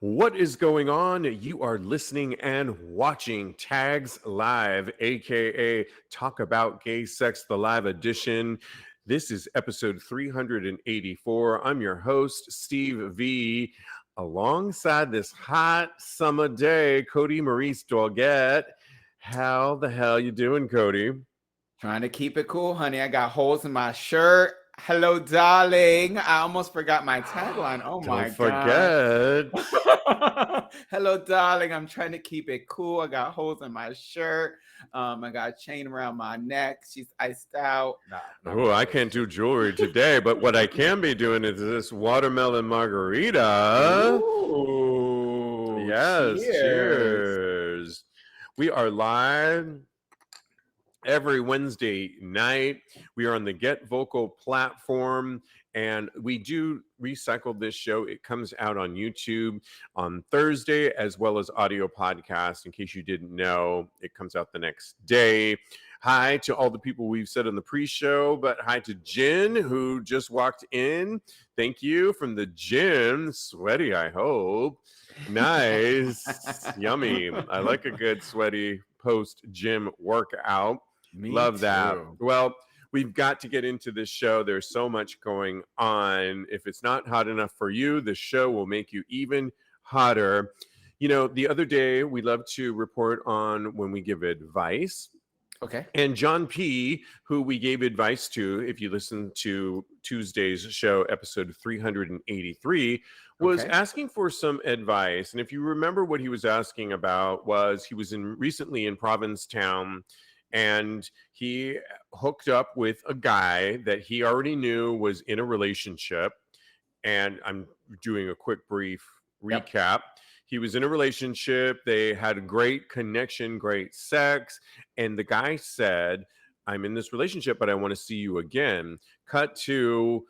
What is going on? You are listening and watching Tags Live, aka Talk About Gay Sex, the live edition. This is episode 384. I'm your host, Steve V. Alongside this hot summer day, Kodi Maurice Doggette. How the hell you doing, Kodi? Trying to keep it cool, honey. I got holes in my shirt. Hello, darling. I almost forgot my tagline. Oh Don't my gosh. forget. Hello, darling. I'm trying to keep it cool. I got holes in my shirt. I got a chain around my neck. She's iced out. Oh, I can't do jewelry today, but what I can be doing is this watermelon margarita. Ooh, Yes, cheers. cheers. We are live every Wednesday night. We are on the Get Vocal platform, and we do recycle this show. It comes out on YouTube on Thursday, as well as audio podcast. In case you didn't know, it comes out the next day. Hi to all the people we've said on the pre-show, but hi to Jen, who just walked in. Thank you from the gym. Sweaty, I hope. Nice. Yummy. I like a good sweaty post-gym workout. Love that. Well, we've got to get into this show. There's so much going on. If it's not hot enough for you, the show will make you even hotter. You know, the other day we love to report on when we give advice. Okay. And John P., who we gave advice to, if you listen to Tuesday's show, episode 383, was asking for some advice. And if you remember what he was asking about was he was recently in Provincetown, and he hooked up with a guy that he already knew was in a relationship. And I'm doing a quick brief recap. He was in a relationship. They had a great connection, great sex. And the guy said, I'm in this relationship, but I want to see you again. Cut to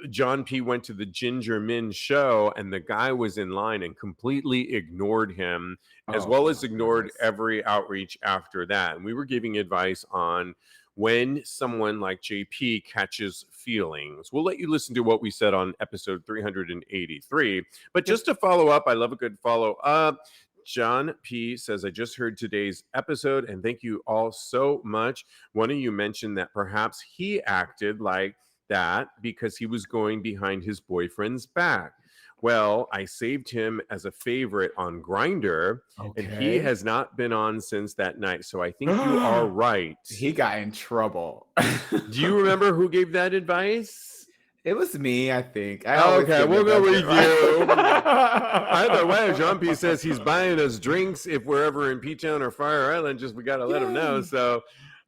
John P. went to the Ginger Min show, and the guy was in line and completely ignored him, as well as ignored every outreach after that. And we were giving advice on when someone like JP catches feelings. We'll let you listen to what we said on episode 383. But just to follow up, I love a good follow up. John P. says, I just heard today's episode and thank you all so much. One of you mentioned that perhaps he acted like that because he was going behind his boyfriend's back. Well, I saved him as a favorite on Grindr, and he has not been on since that night. So I think you are right. He got in trouble. Do you remember who gave that advice? It was me, I think. Okay, we'll go with you. Either way, John P. says he's buying us drinks if we're ever in P-Town or Fire Island. Just we got to let him know. So,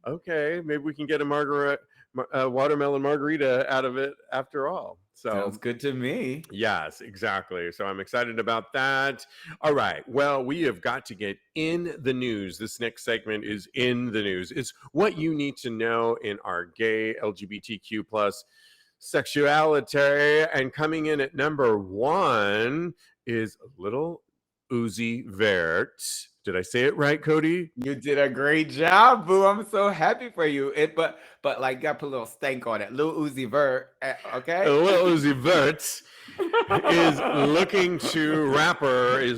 okay, maybe we can get a watermelon margarita out of it after all. So sounds good to me. Yes, exactly. So I'm excited about that. All right. Well, we have got to get in the news. This next segment is in the news. It's what you need to know in our gay LGBTQ plus sexuality. And coming in at number one is little Uzi Vert. Did I say it right, Kodi? You did a great job, boo. I'm so happy for you. But like, got to put a little stank on it. Lil Uzi Vert, okay? Lil Uzi Vert is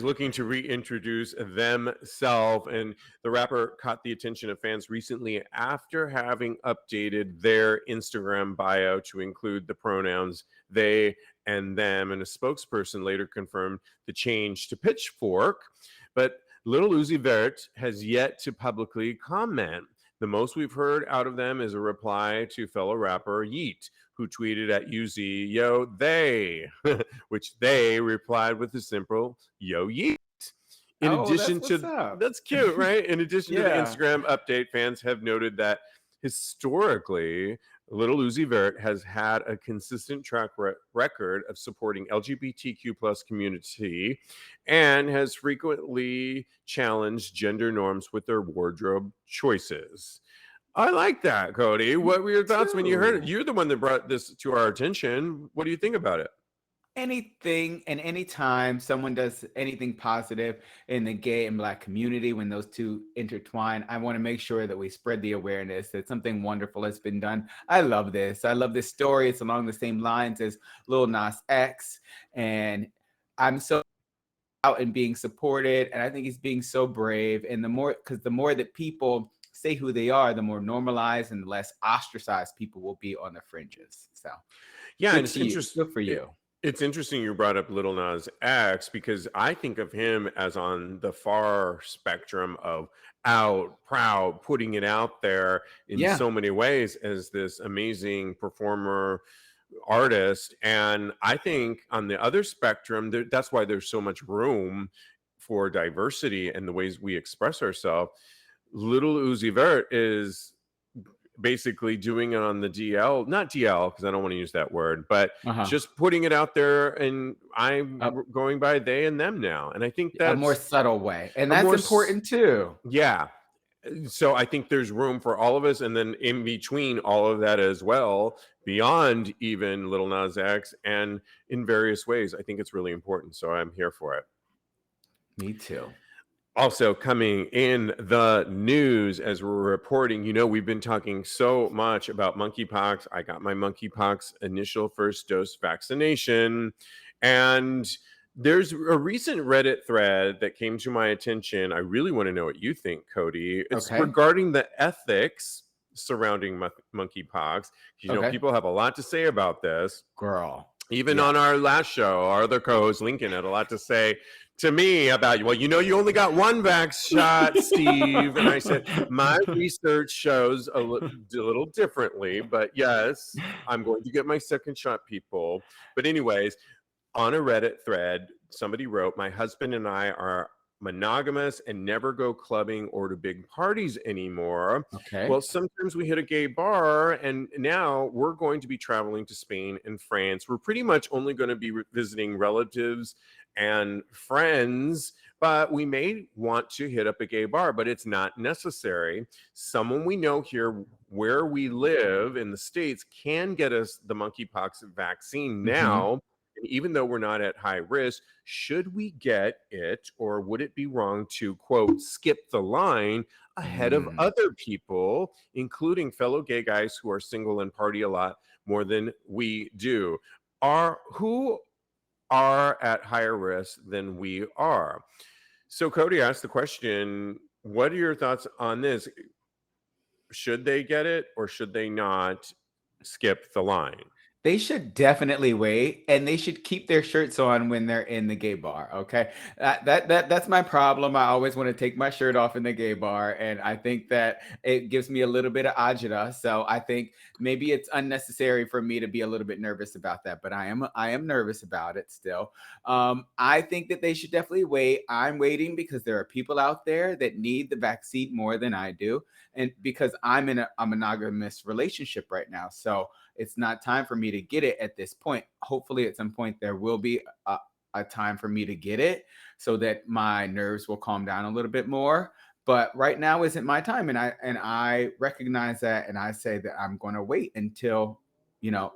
looking to reintroduce themselves, and the rapper caught the attention of fans recently after having updated their Instagram bio to include the pronouns they and them, and a spokesperson later confirmed the change to Pitchfork. But Little Uzi Vert has yet to publicly comment. The most we've heard out of them is a reply to fellow rapper Yeet, who tweeted at Uzi, yo, they, which they replied with a simple, yo, Yeet. In addition to, that's cute, right? In addition to the Instagram update, fans have noted that historically, Little Uzi Vert has had a consistent track record of supporting LGBTQ plus community and has frequently challenged gender norms with their wardrobe choices. I like that, Kodi. What were your thoughts when you heard it? You're the one that brought this to our attention. What do you think about it? Anything and anytime someone does anything positive in the gay and Black community, when those two intertwine, I want to make sure that we spread the awareness that something wonderful has been done. I love this. I love this story. It's along the same lines as Lil Nas X. And I'm so out and being supported. And I think he's being so brave. And the more that people say who they are, the more normalized and less ostracized people will be on the fringes. So yeah, good and it's to you. interesting. Good for you. It's interesting you brought up Lil Nas X, because I think of him as on the far spectrum of out, proud, putting it out there in so many ways as this amazing performer, artist. And I think on the other spectrum, that's why there's so much room for diversity and the ways we express ourselves. Little Uzi Vert is basically doing it on the DL, not DL, because I don't want to use that word, but just putting it out there. And I'm going by they and them now. And I think that's a more subtle way. And that's important too. Yeah. So I think there's room for all of us. And then in between all of that as well, beyond even Lil Nas X, and in various ways, I think it's really important. So I'm here for it. Me too. Also coming in the news as we're reporting, we've been talking so much about monkeypox. I got my monkeypox initial first dose vaccination, and there's a recent Reddit thread that came to my attention. I really want to know what you think, Kodi. It's regarding the ethics surrounding monkeypox. People have a lot to say about this. Girl. Even on our last show, our other co-host Lincoln had a lot to say to me about, well, you only got one vax shot, Steve. And I said, my research shows a little differently, but yes, I'm going to get my second shot, people. But anyways, on a Reddit thread, somebody wrote, my husband and I are monogamous and never go clubbing or to big parties anymore. Well, sometimes we hit a gay bar, and now we're going to be traveling to Spain and France. We're pretty much only going to be visiting relatives and friends, but we may want to hit up a gay bar, but it's not necessary. Someone we know here where we live in the States can get us the monkeypox vaccine now. And even though we're not at high risk, should we get it, or would it be wrong to, quote, skip the line ahead of other people, including fellow gay guys who are single and party a lot more than we do? Who are at higher risk than we are? So Kodi asked the question, what are your thoughts on this? Should they get it, or should they not skip the line? They should definitely wait, and they should keep their shirts on when they're in the gay bar. Okay, that's my problem. I always want to take my shirt off in the gay bar, and I think that it gives me a little bit of agita. So I think maybe it's unnecessary for me to be a little bit nervous about that, but I am nervous about it still. I think that they should definitely wait. I'm waiting because there are people out there that need the vaccine more than I do, and because I'm in a monogamous relationship right now, so it's not time for me to get it at this point. Hopefully at some point there will be a time for me to get it so that my nerves will calm down a little bit more. But right now isn't my time. And I recognize that. And I say that I'm going to wait until,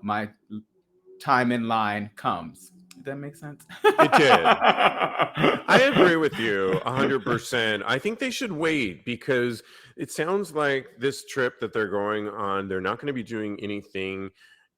my time in line comes. Does that make sense? It did. I agree with you 100%. I think they should wait, because it sounds like this trip that they're going on, they're not going to be doing anything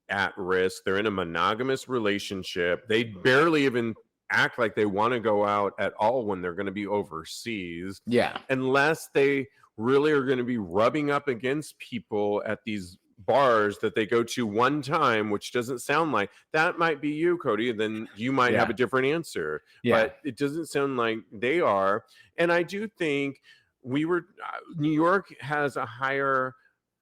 at risk. They're in a monogamous relationship. They barely even act like they want to go out at all when they're going to be overseas. Yeah. Unless they really are going to be rubbing up against people at these bars that they go to one time, which doesn't sound like that. Might be you, Kodi, and then you might have a different answer. But it doesn't sound like they are. And I do think New York has a higher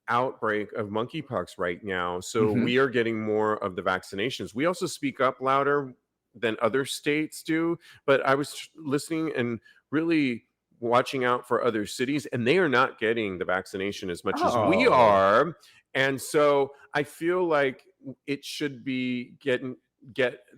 outbreak of monkeypox right now, so we are getting more of the vaccinations. We also speak up louder than other states do, but I was listening and really watching out for other cities, and they are not getting the vaccination as much as we are. And so I feel like it should be get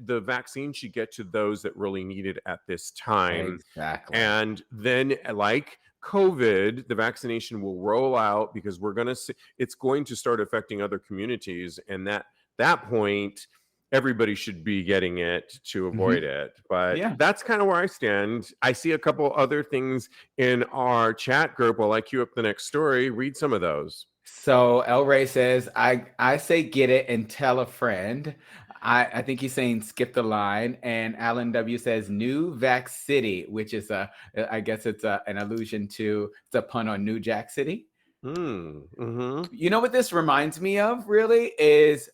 the vaccine should get to those that really need it at this time. Exactly. And then, like COVID, the vaccination will roll out, because we're going to see it's going to start affecting other communities. And that point, everybody should be getting it to avoid it. But that's kind of where I stand. I see a couple other things in our chat group. While I queue up the next story, read some of those. So El Ray says, I say get it and tell a friend. I think he's saying skip the line. And Alan W says New Vac City, which is I guess it's an allusion to, it's a pun on New Jack City. Mm-hmm. You know what this reminds me of really is,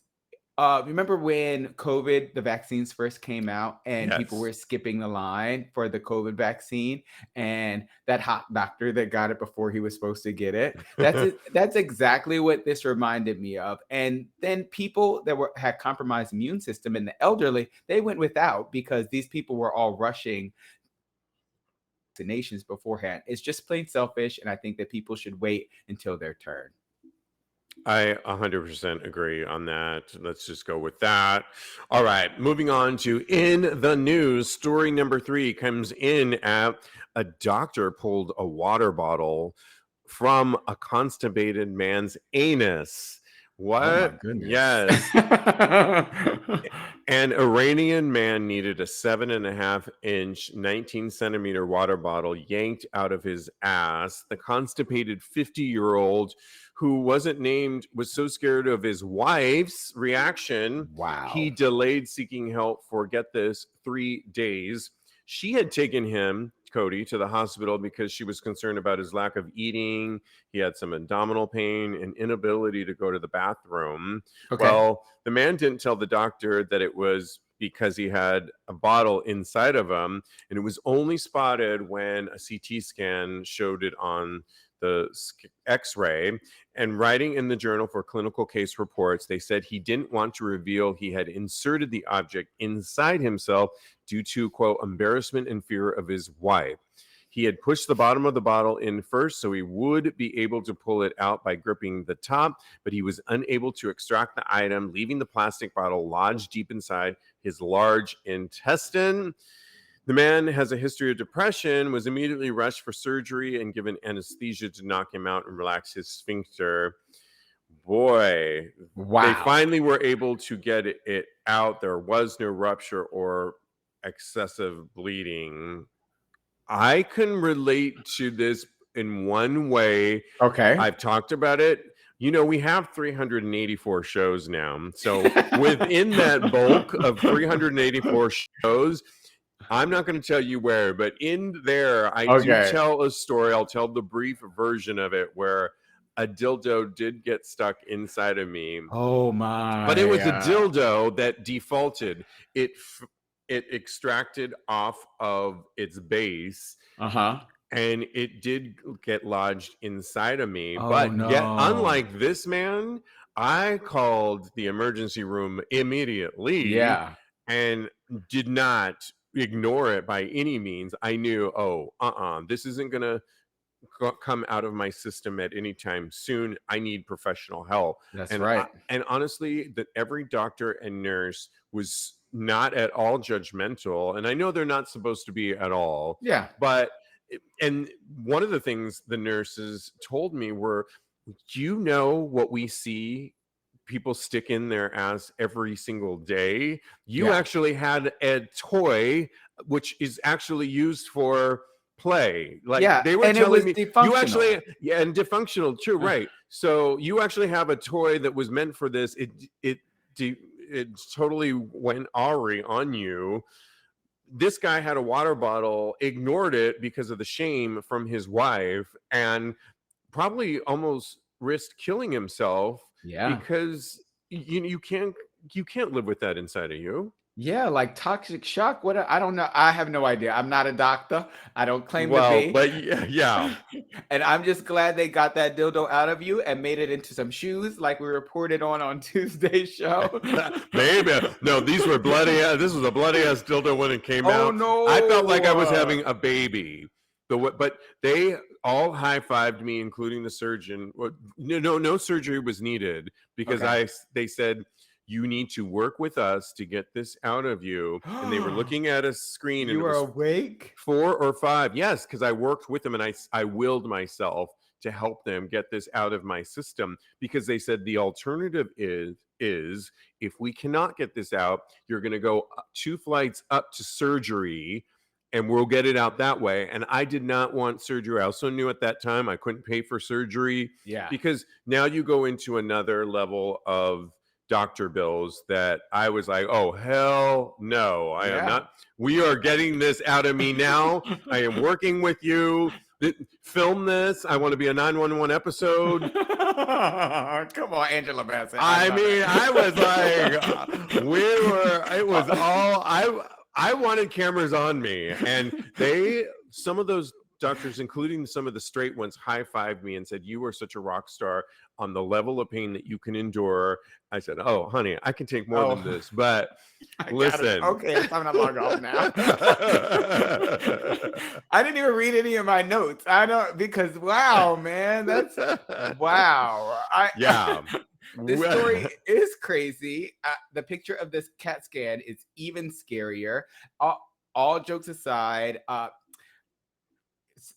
remember when COVID, the vaccines first came out and people Yes. were skipping the line for the COVID vaccine, and that hot doctor that got it before he was supposed to get it? That's it. That's exactly what this reminded me of. And then people that had compromised immune system and the elderly, they went without because these people were all rushing vaccinations beforehand. It's just plain selfish, and I think that people should wait until their turn. I 100% agree on that. Let's just go with that. All right, moving on to in the news. Story number 3 comes in at a doctor pulled a water bottle from a constipated man's anus. What? Oh my goodness. Yes. An Iranian man needed a 7.5-inch, 19-centimeter water bottle yanked out of his ass. The constipated 50-year-old, who wasn't named, was so scared of his wife's reaction, he delayed seeking help for, get this, 3 days. She had taken him, Kodi, to the hospital because she was concerned about his lack of eating. He had some abdominal pain and inability to go to the bathroom. Okay. Well, the man didn't tell the doctor that it was because he had a bottle inside of him, and it was only spotted when a CT scan showed it on the x-ray. And writing in the Journal for Clinical Case Reports, they said he didn't want to reveal he had inserted the object inside himself due to, quote, embarrassment and fear of his wife. He had pushed the bottom of the bottle in first so he would be able to pull it out by gripping the top, but he was unable to extract the item, leaving the plastic bottle lodged deep inside his large intestine. The man has a history of depression, was immediately rushed for surgery and given anesthesia to knock him out and relax his sphincter. Boy, they finally were able to get it out. There was no rupture or excessive bleeding. I can relate to this in one way. Okay. I've talked about it. You know, we have 384 shows now. So within that bulk of 384 shows, I'm not going to tell you where, but in there, I do tell a story. I'll tell the brief version of it where a dildo did get stuck inside of me. Oh my! But it was a dildo that defaulted. It extracted off of its base. And it did get lodged inside of me. But yet, unlike this man, I called the emergency room immediately. And did not ignore it by any means. I knew, this isn't going to come out of my system at any time soon. I need professional help. That's right. And honestly, that every doctor and nurse was not at all judgmental. And I know they're not supposed to be at all. Yeah. But, and one of the things the nurses told me were, you know what we see people stick in their ass every single day? You actually had a toy which is actually used for play. Like they were telling me you actually and dysfunctional too, right? So you actually have a toy that was meant for this. It totally went awry on you. This guy had a water bottle, ignored it because of the shame from his wife, and probably almost risked killing himself. Because you can't live with that inside of you. Yeah, like toxic shock. What? I don't know. I have no idea. I'm not a doctor. I don't claim to be. But yeah. And I'm just glad they got that dildo out of you and made it into some shoes, like we reported on Tuesday's show. Maybe no. These were bloody. This was a bloody ass dildo when it came out. Oh no! I felt like I was having a baby. But they all high-fived me, including the surgeon. No surgery was needed because they said, you need to work with us to get this out of you. And they were looking at a screen. You were awake? 4 or 5. Yes, because I worked with them and I willed myself to help them get this out of my system, because they said the alternative is if we cannot get this out, you're going to go 2 flights up to surgery and we'll get it out that way. And I did not want surgery. I also knew at that time I couldn't pay for surgery. Yeah. Because now you go into another level of doctor bills that I was like, oh, hell no, I am not. We are getting this out of me now. I am working with you. Film this. I want to be a 911 episode. Come on, Angela Bassett. I mean, I was like, it was all, I wanted cameras on me. And some of those doctors, including some of the straight ones, high-fived me and said, you are such a rock star on the level of pain that you can endure. I said, oh, honey, I can take more than this, but listen. Okay, it's time to log off now. I didn't even read any of my notes. I don't, because wow, man, that's wow. This story is crazy. The picture of this CAT scan is even scarier. All jokes aside,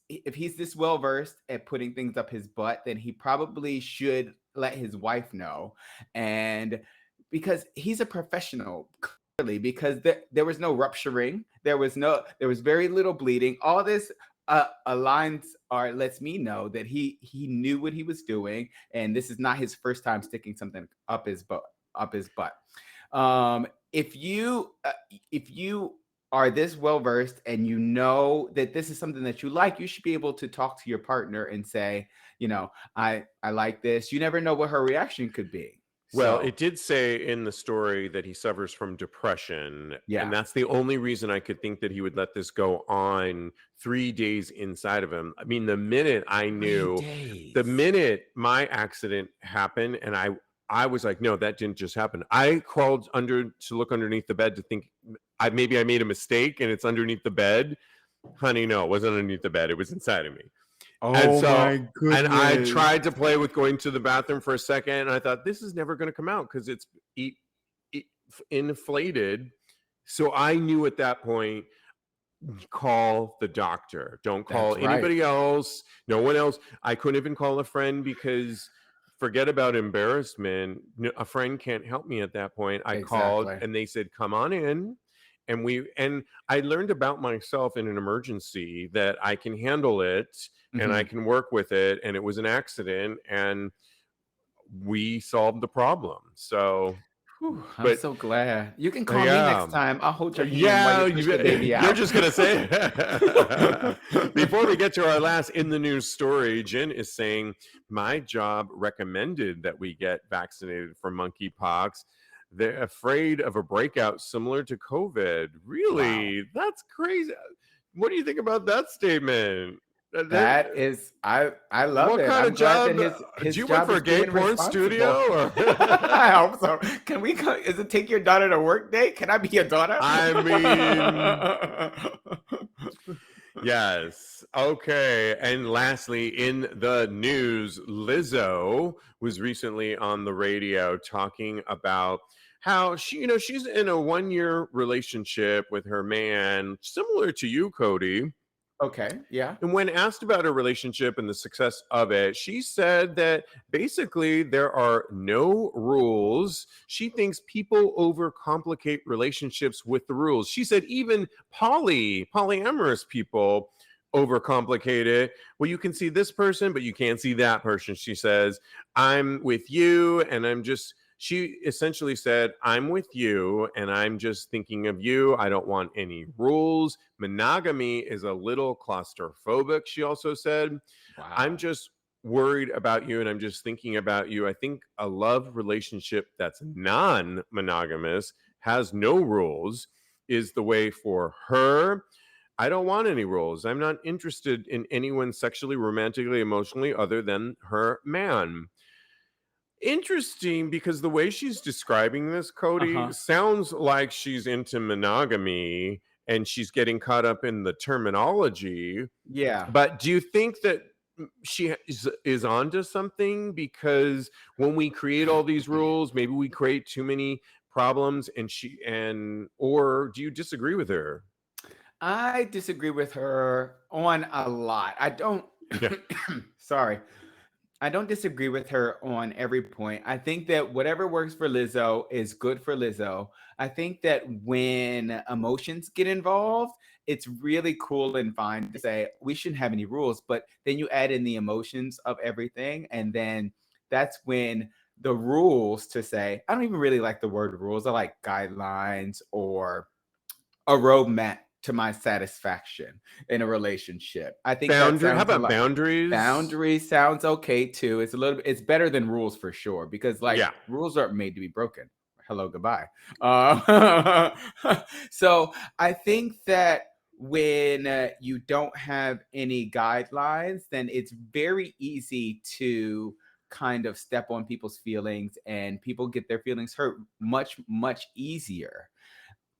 if he's this well versed at putting things up his butt, then he probably should let his wife know, and because he's a professional, clearly, because there was no rupturing, there was very little bleeding. All this lets me know that he knew what he was doing, and this is not his first time sticking something up his butt. If you are this well versed and you know that this is something that you like, you should be able to talk to your partner and say, I like this. You never know what her reaction could be. Well, it did say in the story that he suffers from depression. Yeah. And that's the only reason I could think that he would let this go on 3 days inside of him. I mean, the minute I knew, the minute my accident happened, and I was like, no, that didn't just happen. I crawled to look underneath the bed to think maybe I made a mistake and it's underneath the bed. Honey, no, it wasn't underneath the bed. It was inside of me. Oh, my goodness. And I tried to play with going to the bathroom for a second, and I thought, this is never going to come out because it's inflated. So I knew at that point, call the doctor. Don't call anybody else. No one else. I couldn't even call a friend because forget about embarrassment. A friend can't help me at that point. I called and they said, come on in. And I learned about myself in an emergency that I can handle it and I can work with it. And it was an accident and we solved the problem. So I'm so glad. You can call me next time. I'll hold your hand while you push the baby out. You're just going to say it. Before we get to our last in the news story, Jen is saying, my job recommended that we get vaccinated for monkeypox. They're afraid of a breakout similar to COVID. Really? Wow. That's crazy. What do you think about that statement? That is, I love what it. What kind of job? His do you work for a gay porn studio? Or? I hope so. Can we go? Is it take your daughter to work day? Can I be your daughter? I mean, yes. Okay. And lastly, in the news, Lizzo was recently on the radio talking about how she's in a 1-year relationship with her man, similar to you, Kodi. Okay, yeah. And when asked about her relationship and the success of it, she said that basically there are no rules. She thinks people overcomplicate relationships with the rules. She said even polyamorous people overcomplicate it. Well, you can see this person, but you can't see that person. She says, I'm with you and she essentially said, I'm with you and I'm just thinking of you. I don't want any rules. Monogamy is a little claustrophobic, she also said. Wow. I'm just worried about you and I'm just thinking about you. I think a love relationship that's non-monogamous, has no rules, is the way for her. I don't want any rules. I'm not interested in anyone sexually, romantically, emotionally other than her man. Interesting, because the way she's describing this, Kodi, sounds like she's into monogamy and she's getting caught up in the terminology. Yeah. But do you think that she is onto something? Because when we create all these rules, maybe we create too many problems or do you disagree with her? I disagree with her on a lot. I don't sorry. I don't disagree with her on every point. I think that whatever works for Lizzo is good for Lizzo. I think that when emotions get involved, it's really cool and fine to say we shouldn't have any rules, but then you add in the emotions of everything. And then that's when the rules to say, I don't even really like the word rules. I like guidelines or a roadmap to my satisfaction in a relationship. I think that How sounds a about lot. boundaries? Boundaries sounds okay too. It's a little bit, it's better than rules for sure, because like Yeah. rules aren't made to be broken. Hello, goodbye. Uh, so I think that when you don't have any guidelines, then it's very easy to kind of step on people's feelings, and people get their feelings hurt much easier.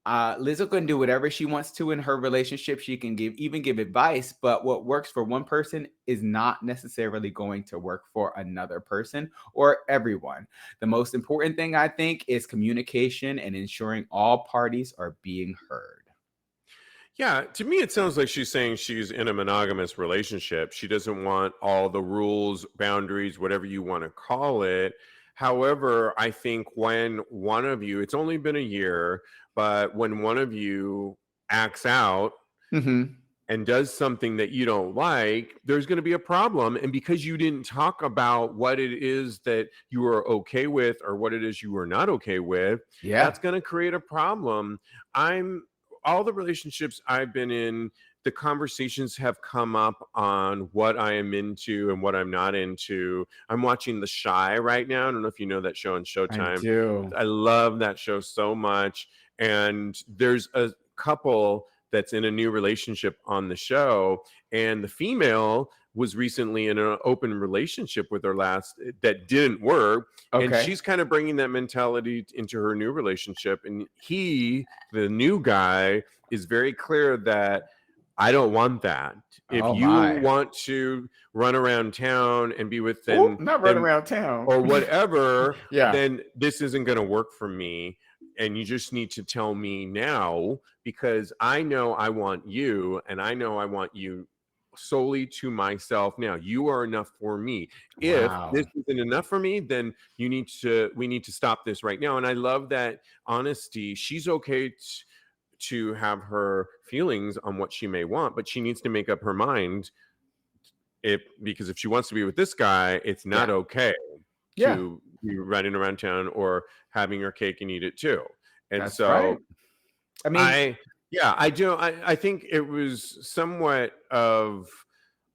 Lizzo can do whatever she wants to in her relationship. She can give advice, but what works for one person is not necessarily going to work for another person or everyone. The most important thing, I think, is communication and ensuring all parties are being heard. Yeah, to me, it sounds like she's saying she's in a monogamous relationship. She doesn't want all the rules, boundaries, whatever you want to call it. However, I think when one of you, it's only been a year, but when one of you acts out Mm-hmm. and does something that you don't like, there's going to be a problem. And because you didn't talk about what it is that you are okay with or what it is you are not okay with, Yeah, that's going to create a problem. I'm all the relationships I've been in, the conversations have come up on what I am into and what I'm not into. I'm watching The Shy right now. I don't know if you know that show on I Showtime. do. I love that show so much. And there's a couple that's in a new relationship on the show, and the female was recently in an open relationship with her last that didn't work, and Okay. she's kind of bringing that mentality into her new relationship. And the new guy, is very clear that I don't want that. If Oh you my. want to run around town and be with Oh, them, not running then around town. or whatever, Yeah. then this isn't going to work for me. And you just need to tell me now, because I know I want you, and I know I want you solely to myself now. You are enough for me. If this Wow. isn't enough for me, then we need to stop this right now. And I love that honesty. She's okay to have her feelings on what she may want, but she needs to make up her mind, because if she wants to be with this guy, it's not Yeah. okay Yeah. to be running around town or having her cake and eat it too. And That's right. so I mean, I, yeah, I do. I think it was somewhat of,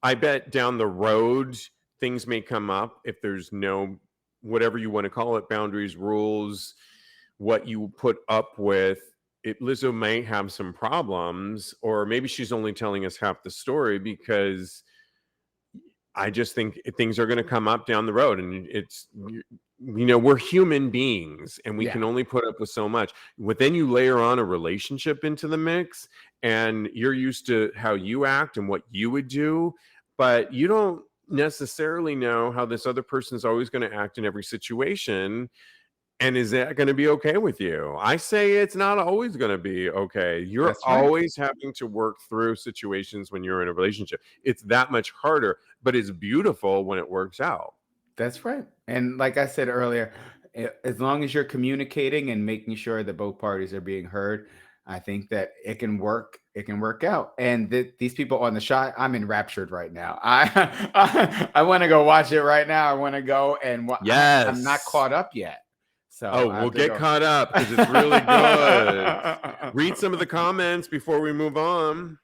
I bet down the road things may come up if there's no, whatever you want to call it, boundaries, rules, what you put up with. Lizzo may have some problems, or maybe she's only telling us half the story, because I just think things are going to come up down the road, and we're human beings, and we yeah. can only put up with so much. But then you layer on a relationship into the mix, and you're used to how you act and what you would do, but you don't necessarily know how this other person is always going to act in every situation. And is that going to be okay with you? I say it's not always going to be okay. You're That's right. always having to work through situations when you're in a relationship. It's that much harder, but it's beautiful when it works out. That's right. And like I said earlier, as long as you're communicating and making sure that both parties are being heard, I think that it can work. It can work out. And these people on the shot, I'm enraptured right now. I want to go watch it right now. I want to go and I'm not Yes. caught up yet, so Oh, I we'll have to get go. caught up because it's really good. Read some of the comments before we move on.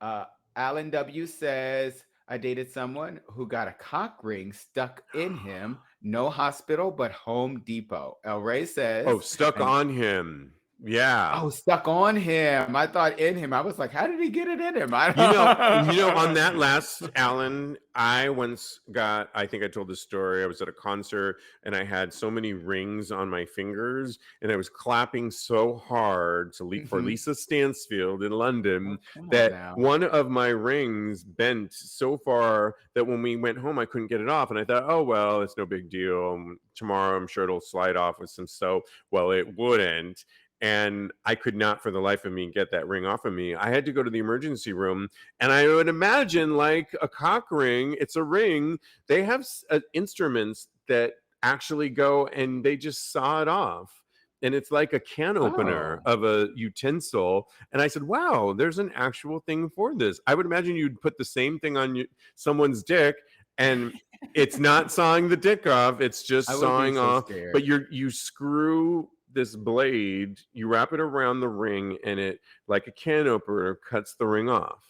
uh, Alan W says, I dated someone who got a cock ring stuck in him. No hospital, but Home Depot. El Rey says, Oh, stuck and on him. Yeah. oh, stuck on him. I thought in him. I was like, how did he get it in him? I On that last, Alan, I once I think I told this story. I was at a concert and I had so many rings on my fingers, and I was clapping so hard for Mhm. Lisa Stansfield in London, Oh, come on that now. one of my rings bent so far that when we went home, I couldn't get it off. And I thought, oh, well, it's no big deal. Tomorrow, I'm sure it'll slide off with some soap. Well, it wouldn't. And I could not for the life of me get that ring off of me. I had to go to the emergency room, and I would imagine, like a cock ring, it's a ring. They have instruments that actually go and they just saw it off. And it's like a can opener Oh, of a utensil. And I said, wow, there's an actual thing for this. I would imagine you'd put the same thing on someone's dick, and It's not sawing the dick off. It's I just would be sawing so off. scared. But you screw this blade, you wrap it around the ring, and it, like a can opener, cuts the ring off.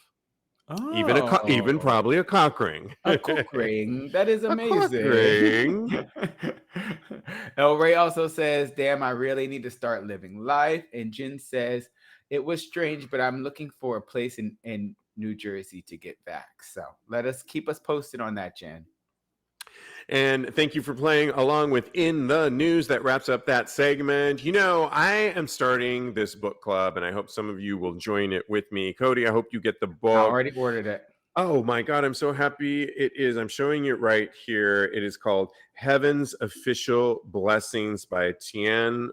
Even Oh, probably a cock ring. a cook ring. That is A cock amazing. ring. El Ray also says, damn, I really need to start living life. And Jin says, it was strange, but I'm looking for a place in New Jersey to get back. So keep us posted on that, Jen. And thank you for playing along with In the News. That wraps up that segment. You know, I am starting this book club, and I hope some of you will join it with me. Kodi, I hope you get the book. I already ordered it. Oh my God, I'm so happy. It is. I'm showing it right here. It is called Heaven's Official Blessings by Tian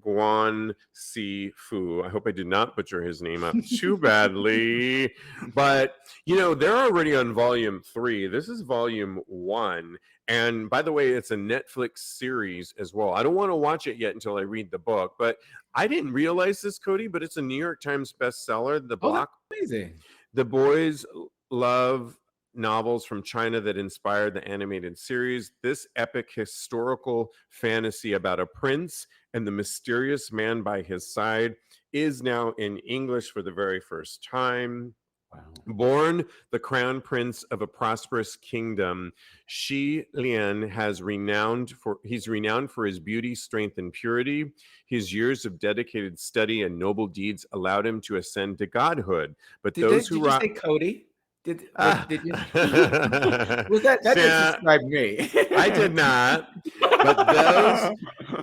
Guan Si Fu. I hope I did not butcher his name up too badly. But, you know, they're already on volume 3. This is volume 1. And by the way, it's a Netflix series as well. I don't want to watch it yet until I read the book. But I didn't realize this, Kodi, but it's a New York Times bestseller. That's amazing. The boys love novels from China that inspired the animated series. This epic historical fantasy about a prince and the mysterious man by his side is now in English for the very first time. Wow. Born the crown prince of a prosperous kingdom, Shi Lian he's renowned for his beauty, strength, and purity. His years of dedicated study and noble deeds allowed him to ascend to godhood. But did you say Kodi? Did you? Was that didn't describe me? I did not.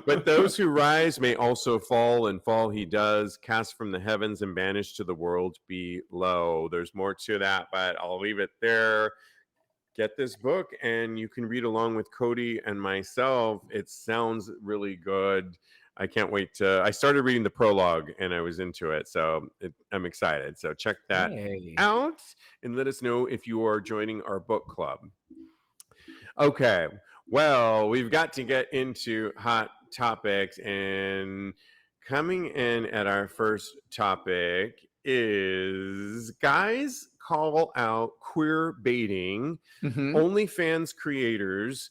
But those who rise may also fall, and fall he does, cast from the heavens and banished to the world below. There's more to that, but I'll leave it there. Get this book, and you can read along with Kodi and myself. It sounds really good. I can't wait to. I started reading the prologue and I was into it, so I'm excited. So check that out and let us know if you are joining our book club. Okay, well, we've got to get into hot topics, and coming in at our first topic is guys call out queer baiting, OnlyFans creators,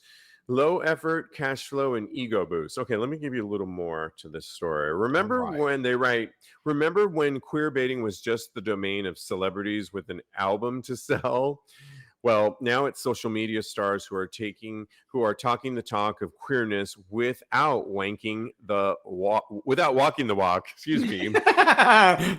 low effort, cash flow, and ego boost. Okay, let me give you a little more to this story. Remember when queer baiting was just the domain of celebrities with an album to sell? Well, now it's social media stars who are talking the talk of queerness without walking the walk. Excuse me.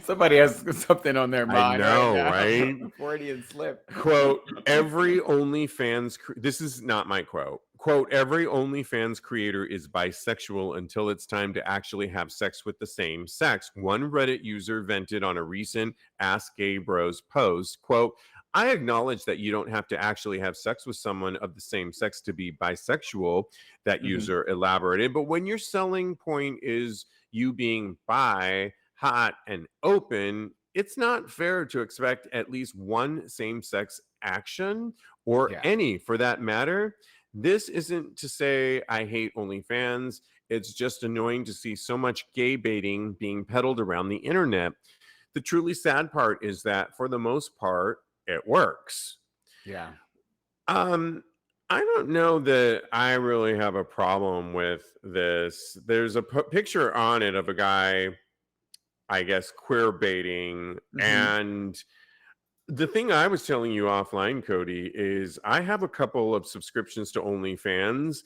Somebody has something on their mind. I know, right? Freudian slip. Quote, every OnlyFans, this is not my quote. Quote, every OnlyFans creator is bisexual until it's time to actually have sex with the same sex. One Reddit user vented on a recent Ask Gay Bros post. Quote, I acknowledge that you don't have to actually have sex with someone of the same sex to be bisexual, that user elaborated. But when your selling point is you being bi, hot, and open, it's not fair to expect at least one same-sex action, or any for that matter. This isn't to say I hate OnlyFans. It's just annoying to see so much gay baiting being peddled around the internet. The truly sad part is that for the most part, it works. Yeah. I don't know that I really have a problem with this. There's a picture on it of a guy, I guess, queer baiting. And the thing I was telling you offline, Kodi, is I have a couple of subscriptions to OnlyFans.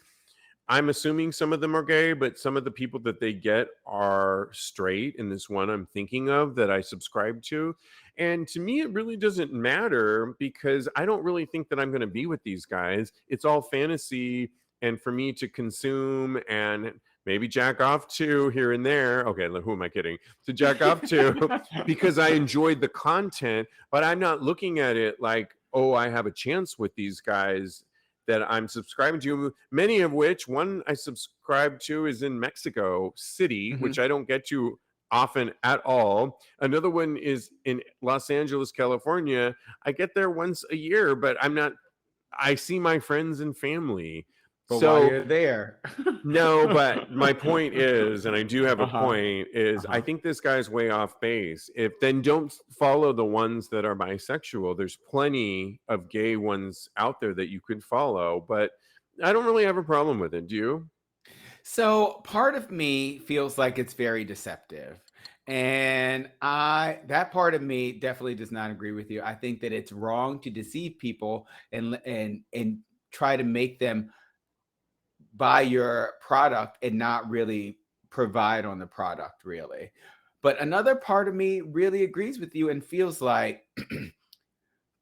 I'm assuming some of them are gay, but some of the people that they get are straight. And this one I'm thinking of that I subscribe to. And to me, it really doesn't matter because I don't really think that I'm going to be with these guys. It's all fantasy and for me to consume and maybe jack off to here and there. Okay, who am I kidding? To jack off to because I enjoyed the content, but I'm not looking at it like, oh, I have a chance with these guys that I'm subscribing to, many of which one I subscribe to is in Mexico City, which I don't get to often at all. Another one is in Los Angeles, California. I get there once a year, but I see my friends and family. But while So you're there. no, but my point is, and I do have a Uh-huh. point, is I think this guy's way off base. If then don't follow the ones that are bisexual. There's plenty of gay ones out there that you could follow, but I don't really have a problem with it. Do you? So part of me feels like it's very deceptive. And that part of me definitely does not agree with you. I think that it's wrong to deceive people and try to make them buy your product and not really provide on the product really. But another part of me really agrees with you and feels like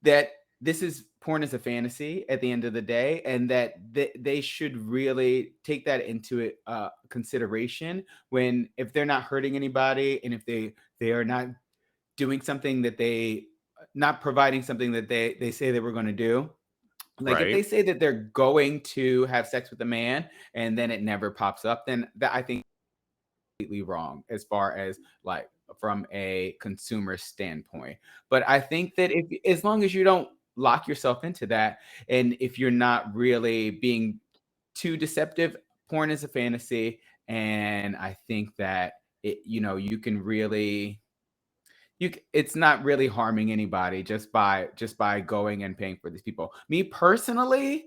that this is porn is a fantasy at the end of the day, and that they should really take that into consideration when if they're not hurting anybody and if they are not doing something that they not providing something that they say they were going to do. Like if they Right. say that they're going to have sex with a man and then it never pops up, then that I think completely wrong as far as like from a consumer standpoint. But I think that if as long as you don't lock yourself into that and if you're not really being too deceptive, porn is a fantasy, and I think that you can really it's not really harming anybody just by going and paying for these people. Me personally,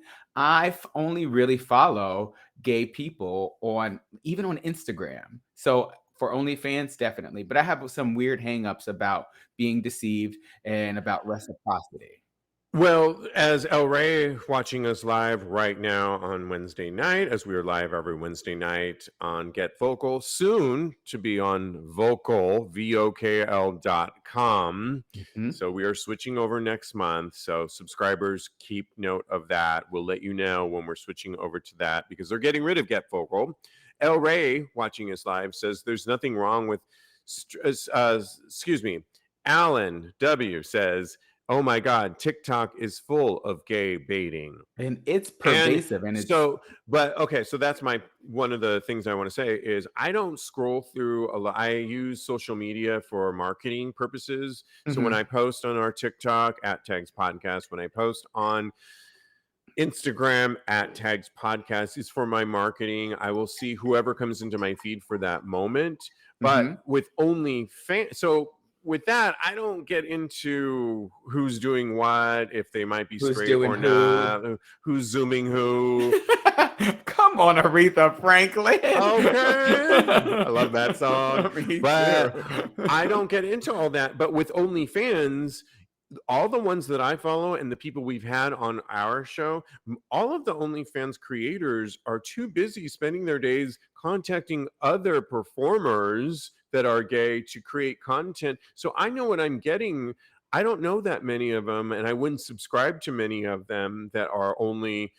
only really follow gay people on even on Instagram. So for OnlyFans, definitely. But I have some weird hangups about being deceived and about reciprocity. Well, as El Rey watching us live right now on Wednesday night, as we are live every Wednesday night on Get Vocal, soon to be on Vocal, VOKL.com. Mhm. So we are switching over next month. So subscribers, keep note of that. We'll let you know when we're switching over to that because they're getting rid of Get Vocal. El Rey watching us live says there's nothing wrong with, excuse me, Alan W says, oh my God, TikTok is full of gay baiting. And it's And pervasive and it's so, but okay, so that's my one of the things I want to say is I don't scroll through a lot. I use social media for marketing purposes. So when Mhm. I post on our TikTok at Tags Podcast, when I post on Instagram at Tags Podcast is for my marketing. I will see whoever comes into my feed for that moment. But Mhm. with so with that, I don't get into who's doing what, if they might be Who's straight doing or who? not, who's zooming who. Come on, Aretha Franklin. Okay. I love that song. Me But too. I don't get into all that. But with OnlyFans, all the ones that I follow and the people we've had on our show, all of the OnlyFans creators are too busy spending their days contacting other performers that are gay to create content. So I know what I'm getting. I don't know that many of them, and I wouldn't subscribe to many of them that are only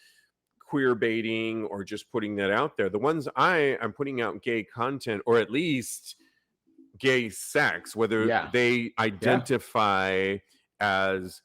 queer baiting or just putting that out there. The ones I am putting out gay content, or at least gay sex, whether Yeah. they Yeah. identify as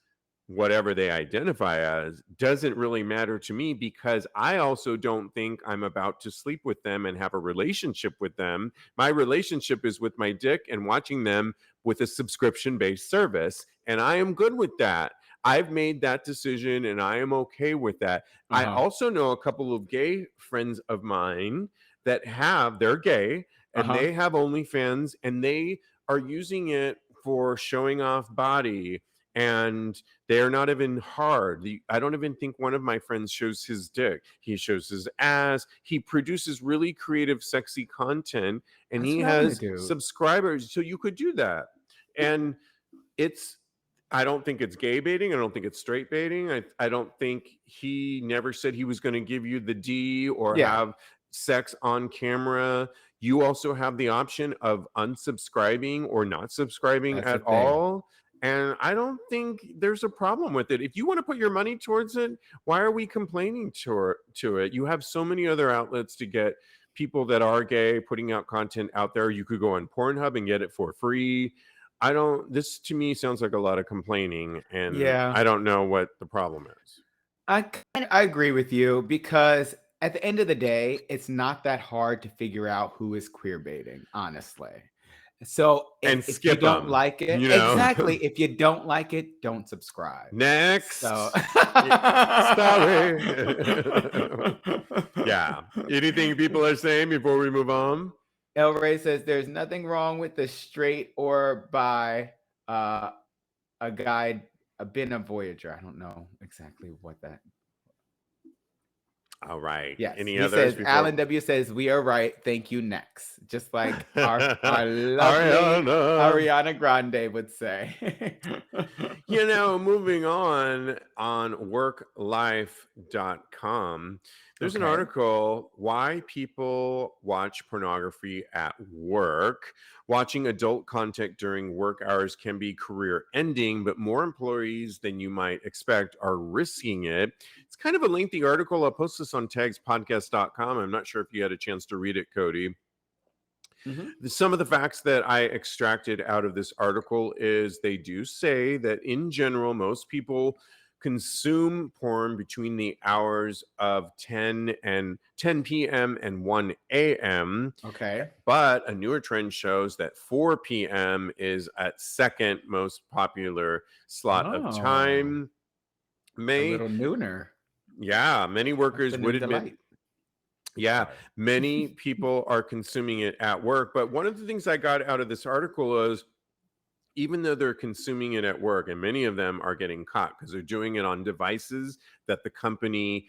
whatever they identify as, doesn't really matter to me because I also don't think I'm about to sleep with them and have a relationship with them. My relationship is with my dick and watching them with a subscription based service. And I am good with that. I've made that decision and I am okay with that. I Uh-huh. also know a couple of gay friends of mine they're gay and Uh-huh. they have OnlyFans and they are using it for showing off body and they are not even hard. I don't even think one of my friends shows his dick. He shows his ass. He produces really creative, sexy content and That's he what I want to has do. subscribers. So you could do that. And it's, I don't think it's gay baiting. I don't think it's straight baiting. I don't think he never said he was going to give you the D or Yeah, have sex on camera. You also have the option of unsubscribing or not subscribing that's the at thing. all. And I don't think there's a problem with it. If you want to put your money towards it, why are we complaining to it? You have so many other outlets to get people that are gay putting out content out there. You could go on Pornhub and get it for free. I don't, this to me sounds like a lot of complaining, and Yeah. I don't know what the problem is. I agree with you because at the end of the day, it's not that hard to figure out who is queer baiting, honestly. So and if you skip don't them, like it, you know? exactly. If you don't like it, don't subscribe. Next. So Sorry. Yeah. Anything people are saying before we move on? El Rey says there's nothing wrong with the straight or by a guide, been a Voyager. I don't know exactly what that. All right. Yes. Any He others says, before? Alan W says, we are right. Thank you. Next. Just like our lovely Ariana Grande would say. You know, moving on worklife.com, there's an article, Why People Watch Pornography at Work. Watching adult content during work hours can be career ending, but more employees than you might expect are risking it. It's kind of a lengthy article. I'll post this on TAGSPodcast.com. I'm not sure if you had a chance to read it, Kodi. Some of the facts that I extracted out of this article is they do say that in general, most people consume porn between the hours of 10 p.m. and 1 a.m. Okay. But a newer trend shows that 4 p.m. is at second most popular slot of time. A little nooner. Yeah, many workers would admit. Delight. Yeah, Sorry. many people are consuming it at work. But one of the things I got out of this article is even though they're consuming it at work, and many of them are getting caught because they're doing it on devices that the company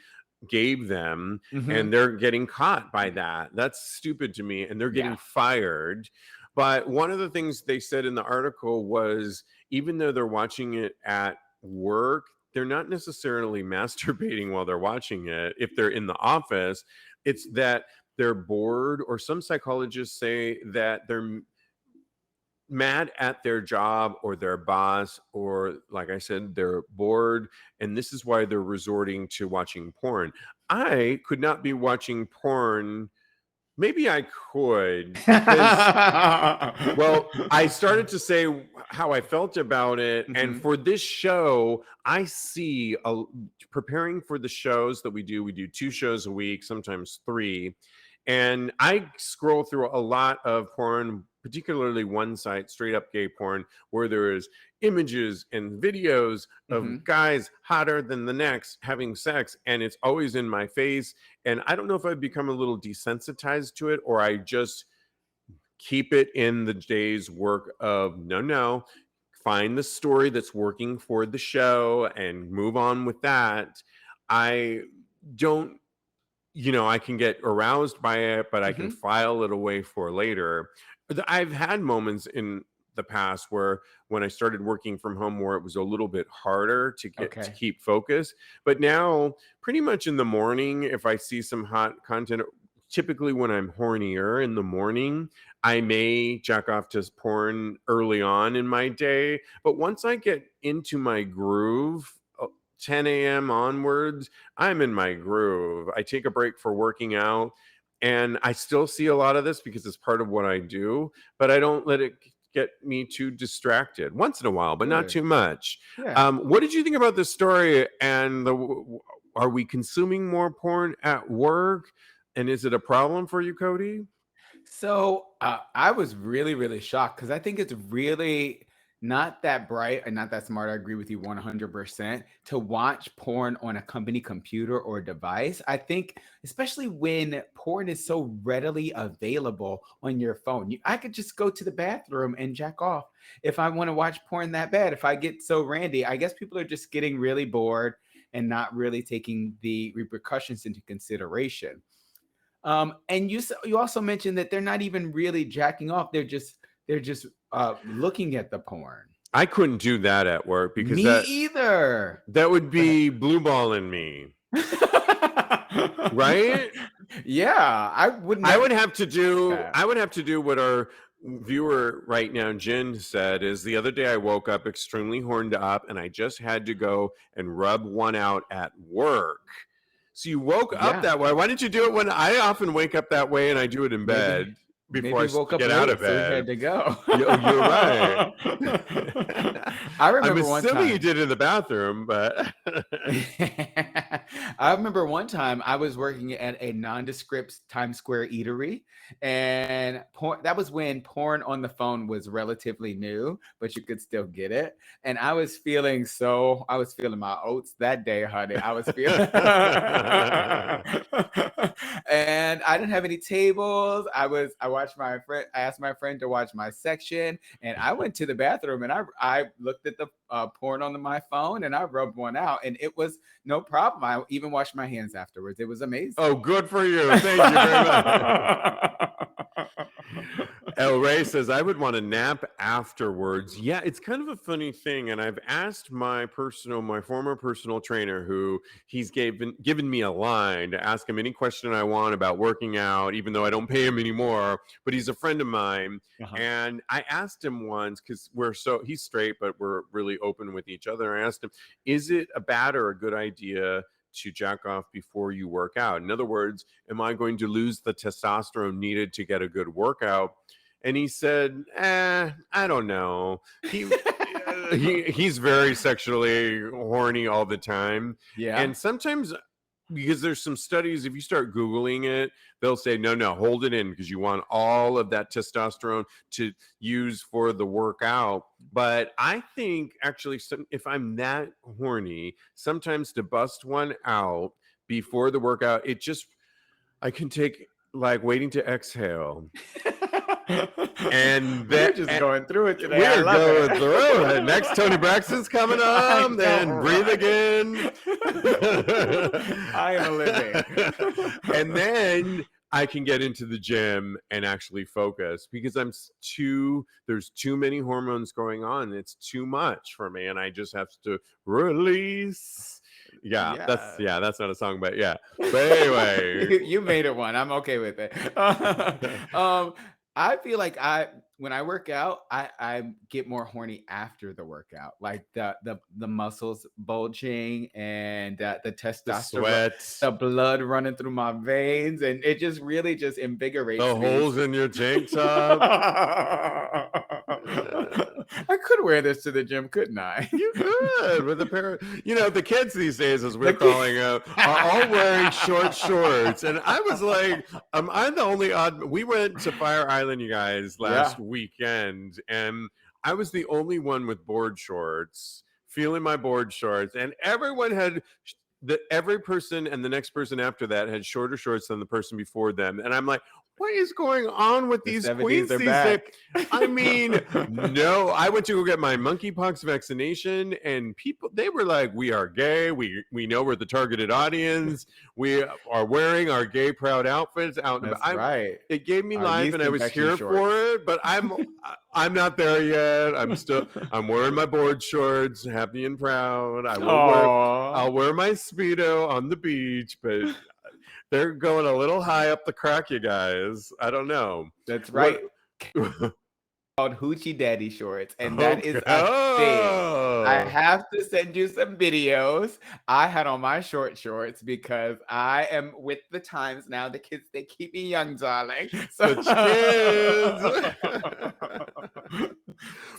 gave them, and they're getting caught by that. That's stupid to me, and they're getting fired. But one of the things they said in the article was even though they're watching it at work, they're not necessarily masturbating while they're watching it. If they're in the office, it's that they're bored, or some psychologists say that they're mad at their job or their boss, or like I said, they're bored, and this is why they're resorting to watching porn. I could not be watching porn. Maybe I could, because, well, I started to say how I felt about it. And for this show, I see preparing for the shows that we do 2 shows a week, sometimes 3. And I scroll through a lot of porn, particularly one site, straight up gay porn, where there is images and videos of guys hotter than the next having sex, and it's always in my face. And I don't know if I've become a little desensitized to it, or I just keep it in the day's work of no, find the story that's working for the show and move on with that. I don't, I can get aroused by it, but I can file it away for later. I've had moments in the past where when I started working from home where it was a little bit harder to get to keep focus. But now pretty much in the morning, if I see some hot content, typically when I'm hornier in the morning, I may jack off to porn early on in my day. But once I get into my groove, 10 a.m. onwards, I'm in my groove. I take a break for working out, and I still see a lot of this because it's part of what I do, but I don't let it get me too distracted. Once in a while, but not too much. What did you think about this story? And are we consuming more porn at work? And is it a problem for you, Kodi? So I was really, really shocked because I think it's really not that bright and not that smart. I agree with you 100% to watch porn on a company computer or device. I think, especially when porn is so readily available on your phone, I could just go to the bathroom and jack off if I want to watch porn that bad. If I get so randy, I guess people are just getting really bored and not really taking the repercussions into consideration. And you also mentioned that they're not even really jacking off. They're just looking at the porn. I couldn't do that at work because either. That would be blue balling me. Right? Yeah, I would have to do what our viewer right now, Jen, said is the other day I woke up extremely horned up and I just had to go and rub one out at work. So you woke up that way. Why didn't you do it when I often wake up that way and I do it in bed before I woke up get out of bed? So we had to go. You're right. I remember I'm assuming you did it in the bathroom, but I remember one time I was working at a nondescript Times Square eatery, and that was when porn on the phone was relatively new, but you could still get it. And I was feeling my oats that day, honey. I was feeling, and I didn't have any tables. I asked my friend to watch my section, and I went to the bathroom and I looked at the porn on my phone and I rubbed one out, and it was no problem. I even washed my hands afterwards. It was amazing. Oh, good for you. Thank you very much. El Rey says, I would want to nap afterwards. Yeah, it's kind of a funny thing. And I've asked my former personal trainer, who he's given me a line to ask him any question I want about working out, even though I don't pay him anymore, but he's a friend of mine. And I asked him once, because he's straight, but we're really open with each other. I asked him, is it a bad or a good idea to jack off before you work out? In other words, am I going to lose the testosterone needed to get a good workout? And he said, I don't know. He's very sexually horny all the time. Yeah. And sometimes, because there's some studies, if you start Googling it, they'll say, no, hold it in, because you want all of that testosterone to use for the workout. But I think actually, if I'm that horny, sometimes to bust one out before the workout, I can take like waiting to exhale. And we're just going through it today. We're going through it. Next, Tony Braxton's coming up. Then breathe again. I am living. And then I can get into the gym and actually focus, because there's too many hormones going on. It's too much for me, and I just have to release. Yeah. That's not a song, but yeah. But anyway, you made it one. I'm okay with it. I feel like when I work out, I get more horny after the workout, like the muscles bulging and the testosterone, the blood running through my veins, and it just really just invigorates the holes in your tank top. I could wear this to the gym, couldn't I? You could, with a pair of, the kids these days, as we're calling out, are all wearing short shorts. And I was like, I'm the only odd. We went to Fire Island, you guys, last weekend, and I was the only one with board shorts, feeling my board shorts, and everyone had. Every person and the next person after that had shorter shorts than the person before them. And I'm like, what is going on with these queens these days? I mean, no, I went to go get my monkeypox vaccination, and they were like, we are gay. We know we're the targeted audience. We are wearing our gay proud outfits out. That's right. It gave me life, and I was here for it, but I'm not there yet. I'm wearing my board shorts, happy and proud. I'll wear my Speedo on the beach, but they're going a little high up the crack, you guys. I don't know. That's right. Called Hoochie Daddy shorts, and that is a thing. I have to send you some videos. I had on my short shorts because I am with the times now. The kids, they keep me young, darling. So kids.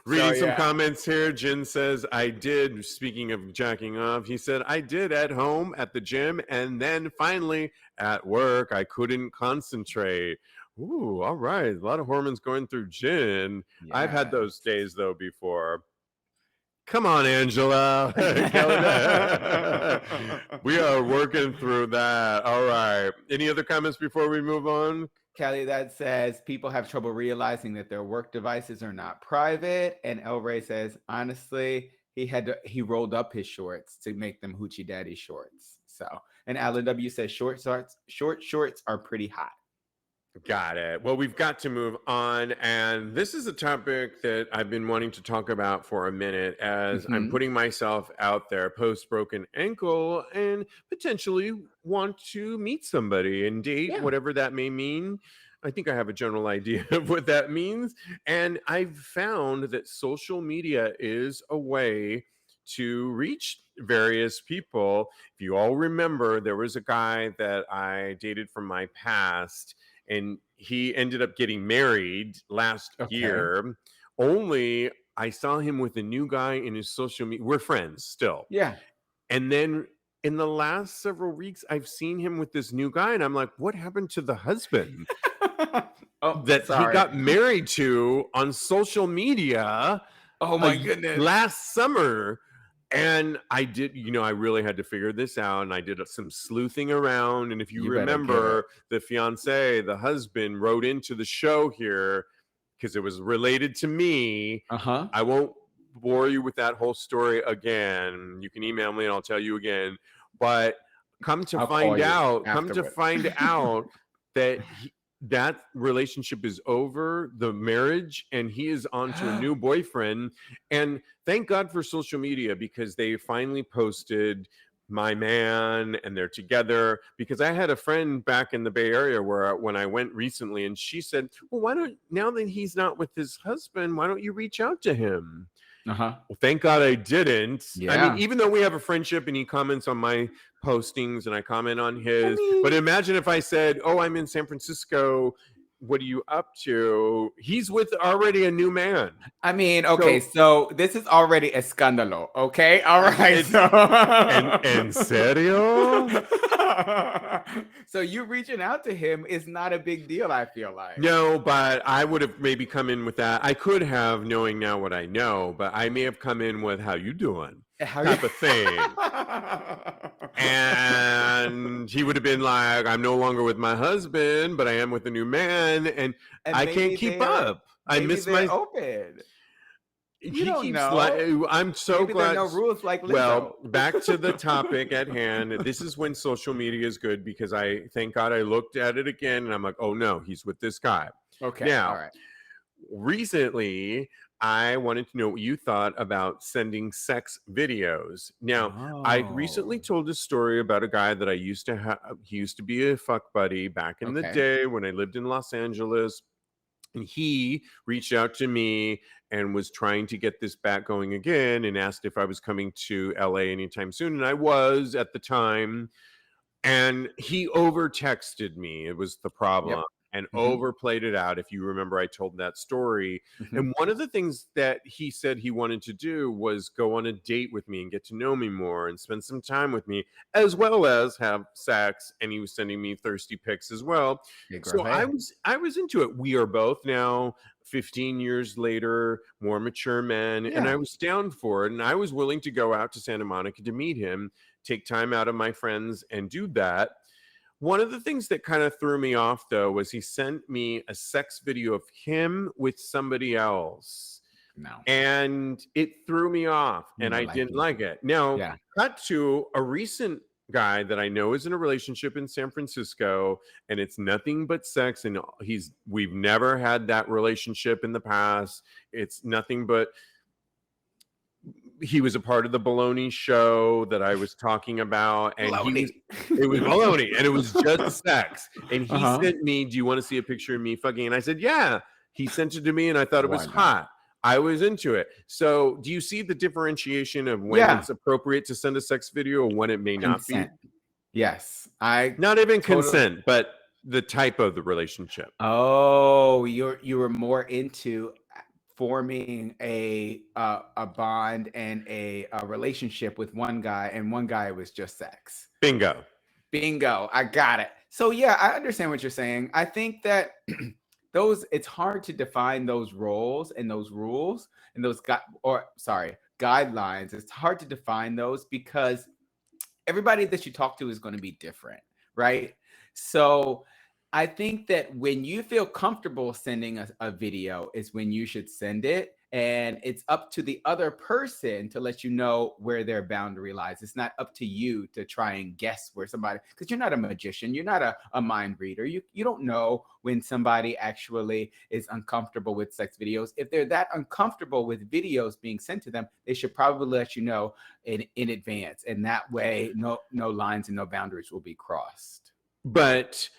Reading some comments here. Jen says, I did, speaking of jacking off, he said, I did at home, at the gym, and then finally at work. I couldn't concentrate. Ooh, all right. A lot of hormones going through Jen. Yeah. I've had those days, though, before. Come on, Angela. We are working through that. All right. Any other comments before we move on? Kelly, that says people have trouble realizing that their work devices are not private. And El Rey says, honestly, he rolled up his shorts to make them Hoochie Daddy shorts. So, and Alan W says short shorts are pretty hot. Got it. Well, we've got to move on. And this is a topic that I've been wanting to talk about for a minute, as I'm putting myself out there post broken ankle and potentially want to meet somebody and date, whatever that may mean. I think I have a general idea of what that means. And I've found that social media is a way to reach various people. If you all remember, there was a guy that I dated from my past, and he ended up getting married last year. Only I saw him with a new guy in his social media. We're friends still. Yeah. And then in the last several weeks, I've seen him with this new guy, and I'm like, what happened to the husband that he got married to on social media? Oh my goodness. Last summer. And I did, I really had to figure this out, and I did some sleuthing around. And if you remember, the fiance, the husband, wrote into the show here because it was related to me. I won't bore you with that whole story again. You can email me and I'll tell you again. But come to find out that that relationship is over, the marriage, and he is on to a new boyfriend. And thank God for social media, because they finally posted my man and they're together. Because I had a friend back in the Bay Area when I went recently, and she said, well, now that he's not with his husband, why don't you reach out to him? Well, thank God I didn't. I mean, even though we have a friendship and he comments on my postings and I comment on his, but imagine if I said, oh, I'm in San Francisco, what are you up to? He's with already a new man. I mean, okay, so this is already a scandalo, okay? All right. En serio? So you reaching out to him is not a big deal, I feel like. No, but I would have maybe come in with that. I could have, knowing now what I know, but I may have come in with, how you doing? Type of thing. And he would have been like, I'm no longer with my husband, but I am with a new man, and I can't keep up. I miss my open. He keeps know. I'm so maybe glad. There are no rules like Lizzo. Well, back to the topic at hand. This is when social media is good, because thank God I looked at it again and I'm like, oh no, he's with this guy. Okay. Now, all right. Recently, I wanted to know what you thought about sending sex videos. Now, I recently told a story about a guy that I used to have. He used to be a fuck buddy back in the day when I lived in Los Angeles. And he reached out to me and was trying to get this back going again, and asked if I was coming to LA anytime soon. And I was at the time. And he over texted me. It was the problem. And overplayed it out. If you remember, I told that story. And one of the things that he said he wanted to do was go on a date with me and get to know me more and spend some time with me, as well as have sex. And he was sending me thirsty pics as well. So I was into it. We are both now 15 years later, more mature men. And I was down for it. And I was willing to go out to Santa Monica to meet him, take time out of my friends and do that. One of the things that kind of threw me off, though, was he sent me a sex video of him with somebody else. And it threw me off, and I didn't like it. Now, cut to a recent guy that I know is in a relationship in San Francisco, and it's nothing but sex, and we've never had that relationship in the past. It's nothing but he was a part of the baloney show that I was talking about, and it was baloney, and it was just sex. And he sent me, do you want to see a picture of me fucking? And I said, yeah. He sent it to me, and I thought it was hot. I was into it. So do you see the differentiation of when it's appropriate to send a sex video or when it may not be? Yes. Not even consent, but the type of the relationship. Oh, you were more into forming a bond and a relationship with one guy, and one guy was just sex. Bingo. I got it. So yeah, I understand what you're saying. I think that it's hard to define those roles and those rules and those guidelines. It's hard to define those because everybody that you talk to is going to be different, right? So I think that when you feel comfortable sending a video is when you should send it. And it's up to the other person to let you know where their boundary lies. It's not up to you to try and guess where somebody, because you're not a magician. You're not a mind reader. You don't know when somebody actually is uncomfortable with sex videos. If they're that uncomfortable with videos being sent to them, they should probably let you know in advance. And that way, no lines and no boundaries will be crossed. But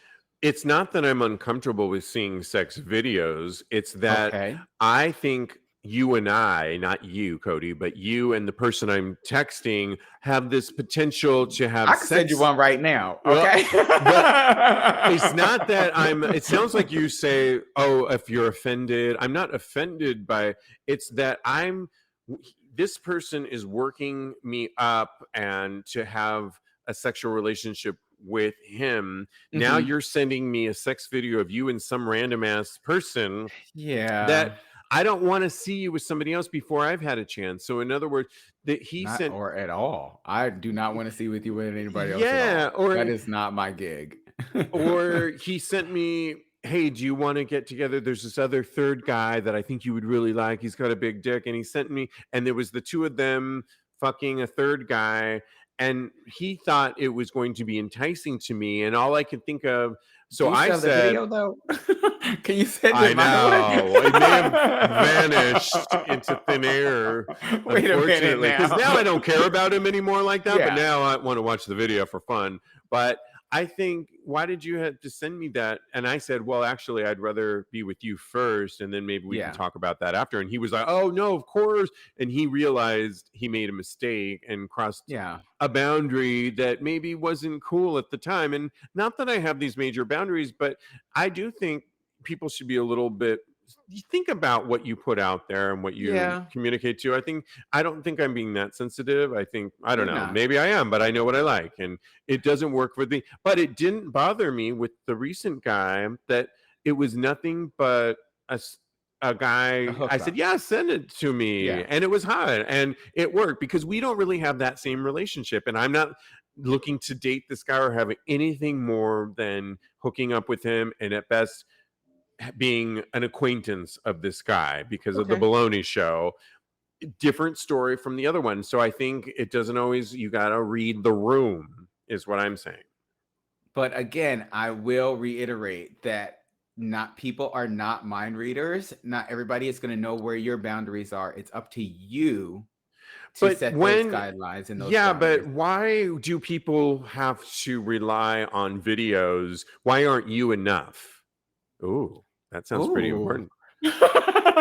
it's not that I'm uncomfortable with seeing sex videos. It's that I think you and I, not you, Kodi, but you and the person I'm texting have this potential to have sex. I can send you one right now. Okay. But it's not that it sounds like you say, oh, if you're offended. I'm not offended by it's that this person is working me up and to have a sexual relationship with him. Now Mhm. you're sending me a sex video of you and some random ass person Yeah. that I don't want to see you with somebody else before I've had a chance. So in other words, that he Not sent, or at all. I do not want to see with you with anybody else at yeah, all. That is not my gig. or he sent me, hey, do you want to get together? There's this other third guy that I think you would really like. He's got a big dick. And he sent me, and there was the two of them fucking a third guy. And he thought it was going to be enticing to me. And all I could think of, Do so you I still have the said, video though? Can you send I it my know it may have vanished way? into thin air, Wait a minute unfortunately, because now I now. don't care about him anymore like that. But Yeah. now I want to watch the video for fun. But I think, why did you have to send me that? And I said, well, actually, I'd rather be with you first, and then maybe we can Yeah. talk about that after. And he was like, oh no, of course. And he realized he made a mistake and crossed Yeah. a boundary that maybe wasn't cool at the time. And not that I have these major boundaries, but I do think people should be a little bit, you think about what you put out there and what you Yeah. communicate to. I don't think I'm being that sensitive. I think, I don't You're know, not. maybe I am, but I know what I like, and it doesn't work for me. But it didn't bother me with the recent guy that it was nothing but a A guy. I said, hookup. yeah, send it to me. Yeah. And it was hot and it worked because we don't really have that same relationship. And I'm not looking to date this guy or have anything more than hooking up with him, and at best being an acquaintance of this guy because of the Okay. baloney show. Different story from the other one. So I think it doesn't always, you got to read the room, is what I'm saying. But again, I will reiterate that not people are not mind readers. Not everybody is going to know where your boundaries are. It's up to you to But set those when, guidelines and those yeah, boundaries. but why do people have to rely on videos? Why aren't you enough? Ooh, that sounds pretty Ooh. important.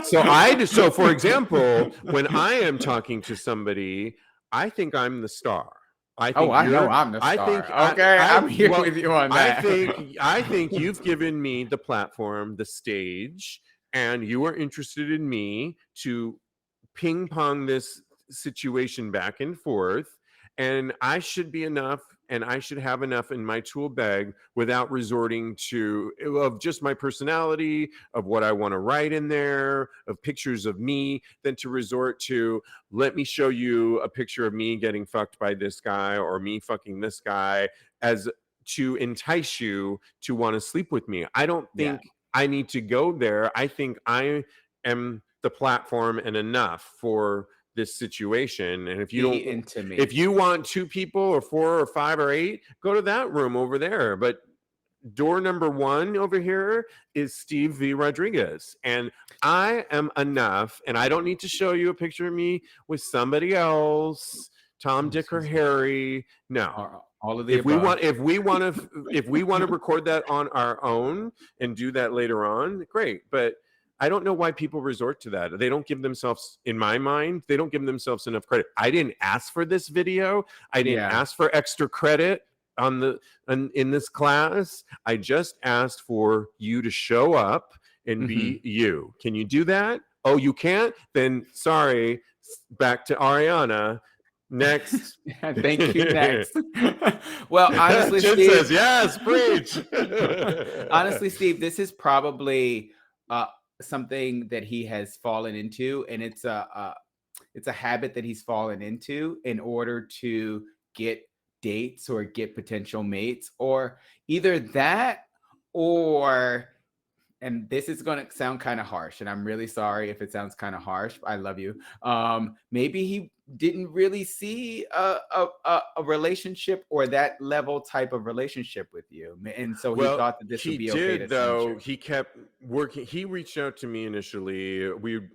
So for example, when I am talking to somebody, I think I'm the star. I Oh, think I know you're, I'm the I star. think Okay, I'm here well, with you on I that. think you've given me the platform, the stage, and you are interested in me to ping pong this situation back and forth. And I should be enough, and I should have enough in my tool bag without resorting to, of just my personality, of what I want to write in there, of pictures of me, than to resort to, let me show you a picture of me getting fucked by this guy or me fucking this guy, as to entice you to want to sleep with me. I don't Yeah. think I need to go there. I think I am the platform and enough for this situation. And if you Be don't, into me. if you want two people or four or five or eight, go to that room over there. But door number one over here is Steve V. Rodriguez. And I am enough. And I don't need to show you a picture of me with somebody else, Tom, Oh, Dick, or excuse me. Harry. No. All of the If we above. want, if we want to record that on our own and do that later on, great. But I don't know why people resort to that. They don't give themselves, in my mind, they don't give themselves enough credit. I didn't ask for this video. I didn't Yeah. ask for extra credit in this class. I just asked for you to show up and be you. Can you do that? Oh, you can't? Then sorry. Back to Ariana. Next. Thank you. Next. Well, honestly, Jen Steve. says yes, preach. Honestly, Steve, this is probably something that he has fallen into, and it's a habit that he's fallen into in order to get dates or get potential mates, or either that, or, and this is going to sound kind of harsh, and I'm really sorry if it sounds kind of harsh. I love you. Maybe he didn't really see a relationship or that level type of relationship with you, and so he Well, thought that this would he be okay to did send though. you. He kept working. He reached out to me initially.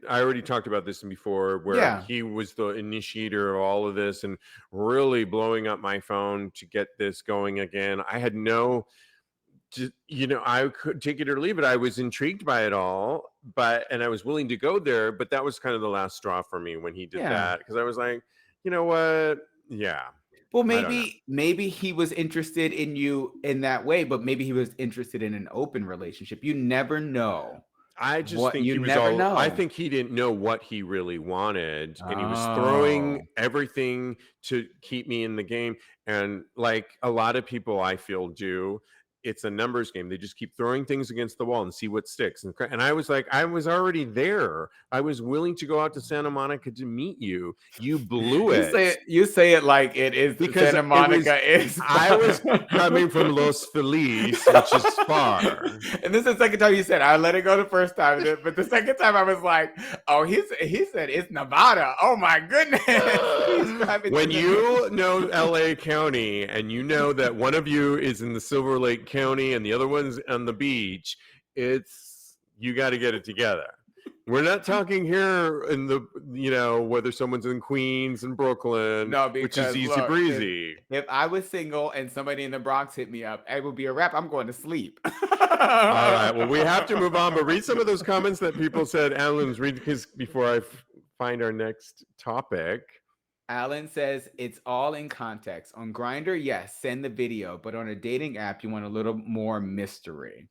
I already talked about this before, where Yeah. he was the initiator of all of this and really blowing up my phone to get this going again. I had I could take it or leave it. I was intrigued by it all, and I was willing to go there. But that was kind of the last straw for me when he did that, because I was like, you know what? Yeah. Well, I don't know. maybe he was interested in you in that way, but maybe he was interested in an open relationship. You never know. I just What, think you he was never all, I know. think he didn't know what he really wanted. And he was throwing Oh. everything to keep me in the game. And like a lot of people I feel do, it's a numbers game. They just keep throwing things against the wall and see what sticks. And I was like, I was already there. I was willing to go out to Santa Monica to meet you. You blew it. You say it like it is Because Santa it was, Monica is I was coming from Los Feliz, which is far. And this is the second time you said I let it go the first time, but the second time I was like, oh, he said it's Nevada. Oh my goodness. He's driving When to you know LA County and you know that one of you is in the Silver Lake County and the other one's on the beach, it's, you got to get it together. We're not talking here in the, whether someone's in Queens and Brooklyn, No, which is because easy look, breezy. if I was single and somebody in the Bronx hit me up, it would be a wrap. I'm going to sleep. All right. Well, we have to move on, but read some of those comments that people said. Alan's read because before I find our next topic. Alan says it's all in context. On Grindr, yes, send the video, but on a dating app, you want a little more mystery.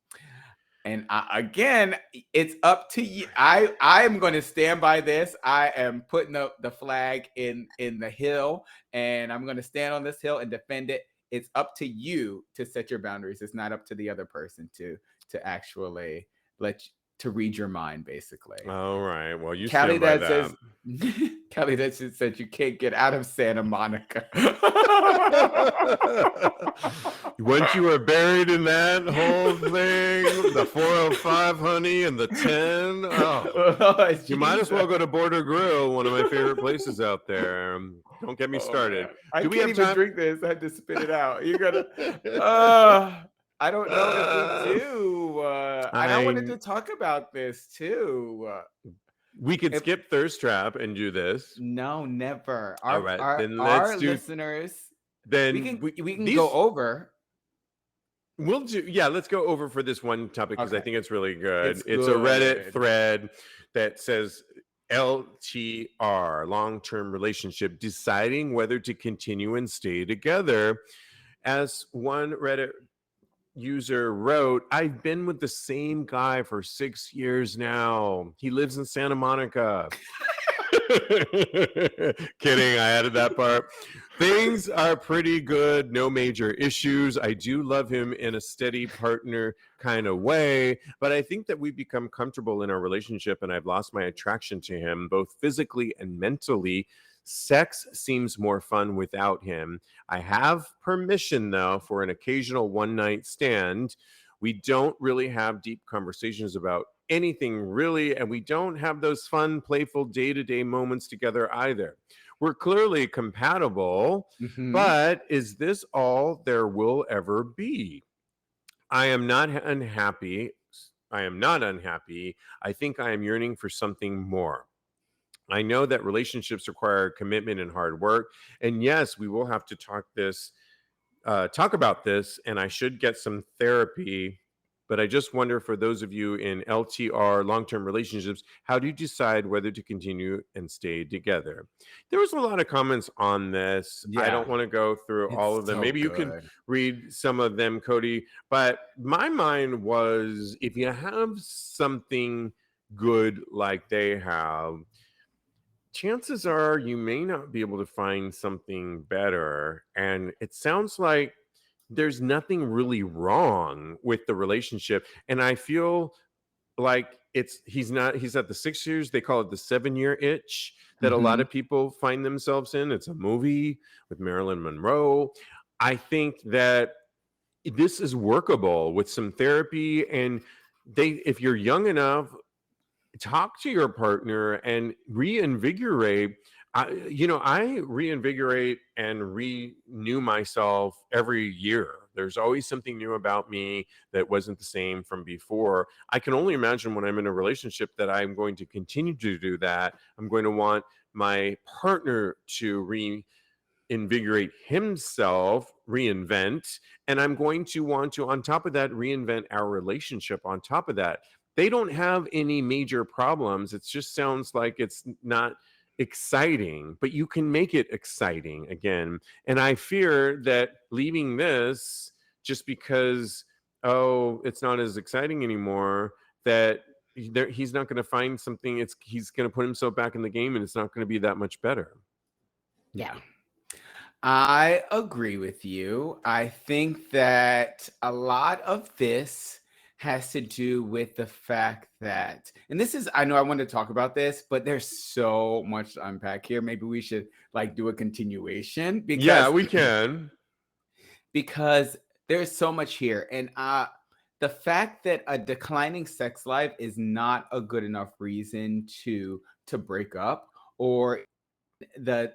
And again, it's up to you. I am going to stand by this. I am putting up the flag in the hill, and I'm going to stand on this hill and defend it. It's up to you to set your boundaries. It's not up to the other person to actually to read your mind, basically. All right. Well, you Callie stand by that that. says, Kelly that said you can't get out of Santa Monica. Once you are buried in that whole thing, the 405, honey, and the 10. Oh, you might as well go to Border Grill, one of my favorite places out there. Don't get me started. I Do we can't have even time? drink this. I had to spit it out. You're gonna. I don't know if we do. I don't wanted to talk about this too. We could skip Thirst Trap and do this. No, never. All right, then our let's do. Listeners. Then we can go over. We'll do. Yeah, let's go over for this one topic because I think it's really good. It's good. a Reddit thread that says LTR, long-term relationship, deciding whether to continue and stay together. As one Reddit user wrote, I've been with the same guy for 6 years now. He lives in Santa Monica. Kidding, I added that part. Things are pretty good, no major issues. I do love him in a steady partner kind of way, but I think that we've become comfortable in our relationship and I've lost my attraction to him, both physically and mentally. Sex seems more fun without him. I have permission, though, for an occasional one-night stand. We don't really have deep conversations about anything really, and we don't have those fun, playful day-to-day moments together either. We're clearly compatible, but is this all there will ever be? I am not unhappy. I think I am yearning for something more. I know that relationships require commitment and hard work. And yes, we will have to talk about this, and I should get some therapy. But I just wonder, for those of you in LTR, long-term relationships, how do you decide whether to continue and stay together? There was a lot of comments on this. I don't want to go through all of them. Maybe you can read some of them, Kodi. But my mind was, if you have something good like they have, chances are you may not be able to find something better. And it sounds like there's nothing really wrong with the relationship. And I feel like he's at the 6 years, they call it the 7-year itch that a lot of people find themselves in. It's a movie with Marilyn Monroe. I think that this is workable with some therapy, and if you're young enough, talk to your partner and reinvigorate. I reinvigorate and renew myself every year. There's always something new about me that wasn't the same from before. I can only imagine when I'm in a relationship that I'm going to continue to do that. I'm going to want my partner to reinvigorate himself, reinvent, and I'm going to want to, on top of that, reinvent our relationship on top of that. They don't have any major problems. It just sounds like it's not exciting, but you can make it exciting again. And I fear that leaving this just because, it's not as exciting anymore, that he's not going to find something. He's going to put himself back in the game, and it's not going to be that much better. Yeah. I agree with you. I think that a lot of this has to do with the fact that, and this is, I know I want to talk about this, but there's so much to unpack here. Maybe we should like do a continuation Yeah, we can. Because there's so much here. And the fact that a declining sex life is not a good enough reason to break up, or the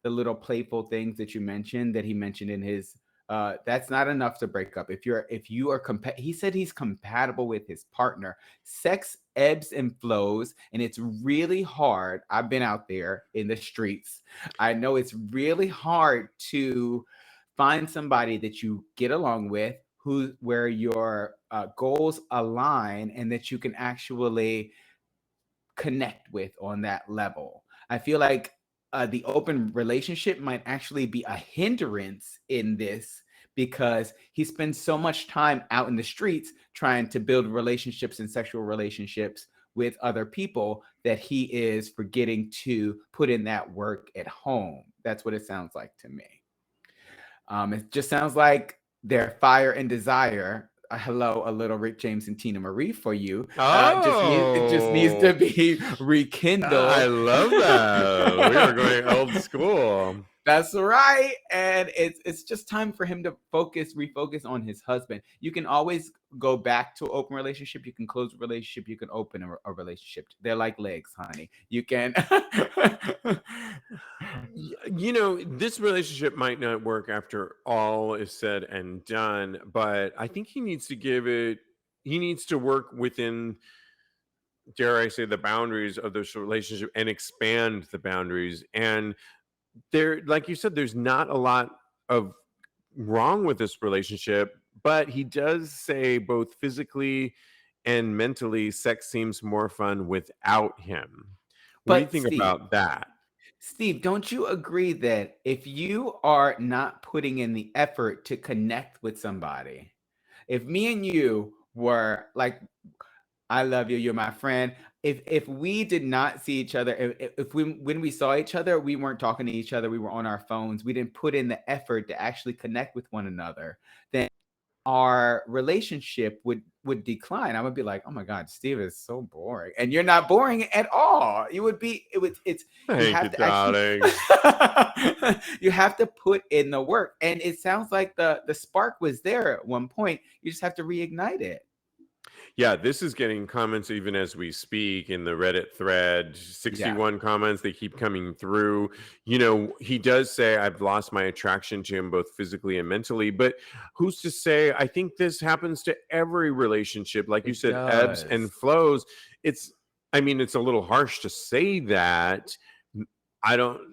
little playful things that you mentioned, that he mentioned in his that's not enough to break up. If you are he said he's compatible with his partner. Sex ebbs and flows, and it's really hard. I've been out there in the streets. I know it's really hard to find somebody that you get along with, where your goals align, and that you can actually connect with on that level. I feel like the open relationship might actually be a hindrance in this, because he spends so much time out in the streets trying to build relationships and sexual relationships with other people, that he is forgetting to put in that work at home. That's what it sounds like to me. It just sounds like their fire and desire. Hello, a little Rick James and Tina Marie for you. It just needs to be rekindled. I love that. We are going old school. That's right. And it's just time for him to refocus on his husband. You can always go back to an open relationship. You can close a relationship. You can open a relationship. They're like legs, honey. You can. This relationship might not work after all is said and done, but I think he needs to work within, dare I say, the boundaries of this relationship, and expand the boundaries. And there, like you said, there's not a lot of wrong with this relationship, but he does say both physically and mentally, sex seems more fun without him. What do you think about that? Steve, don't you agree that if you are not putting in the effort to connect with somebody, if me and you were like, I love you, you're my friend. If we did not see each other, when we saw each other, we weren't talking to each other, we were on our phones, we didn't put in the effort to actually connect with one another, then our relationship would decline. I would be like, oh my God, Steve is so boring. And you're not boring at all. You have to darling. You have to put in the work. And it sounds like the spark was there at one point. You just have to reignite it. Yeah, this is getting comments even as we speak in the Reddit thread. 61 comments, they keep coming through. He does say, I've lost my attraction to him both physically and mentally, but who's to say? I think this happens to every relationship. Like you said, ebbs and flows. It's a little harsh to say that.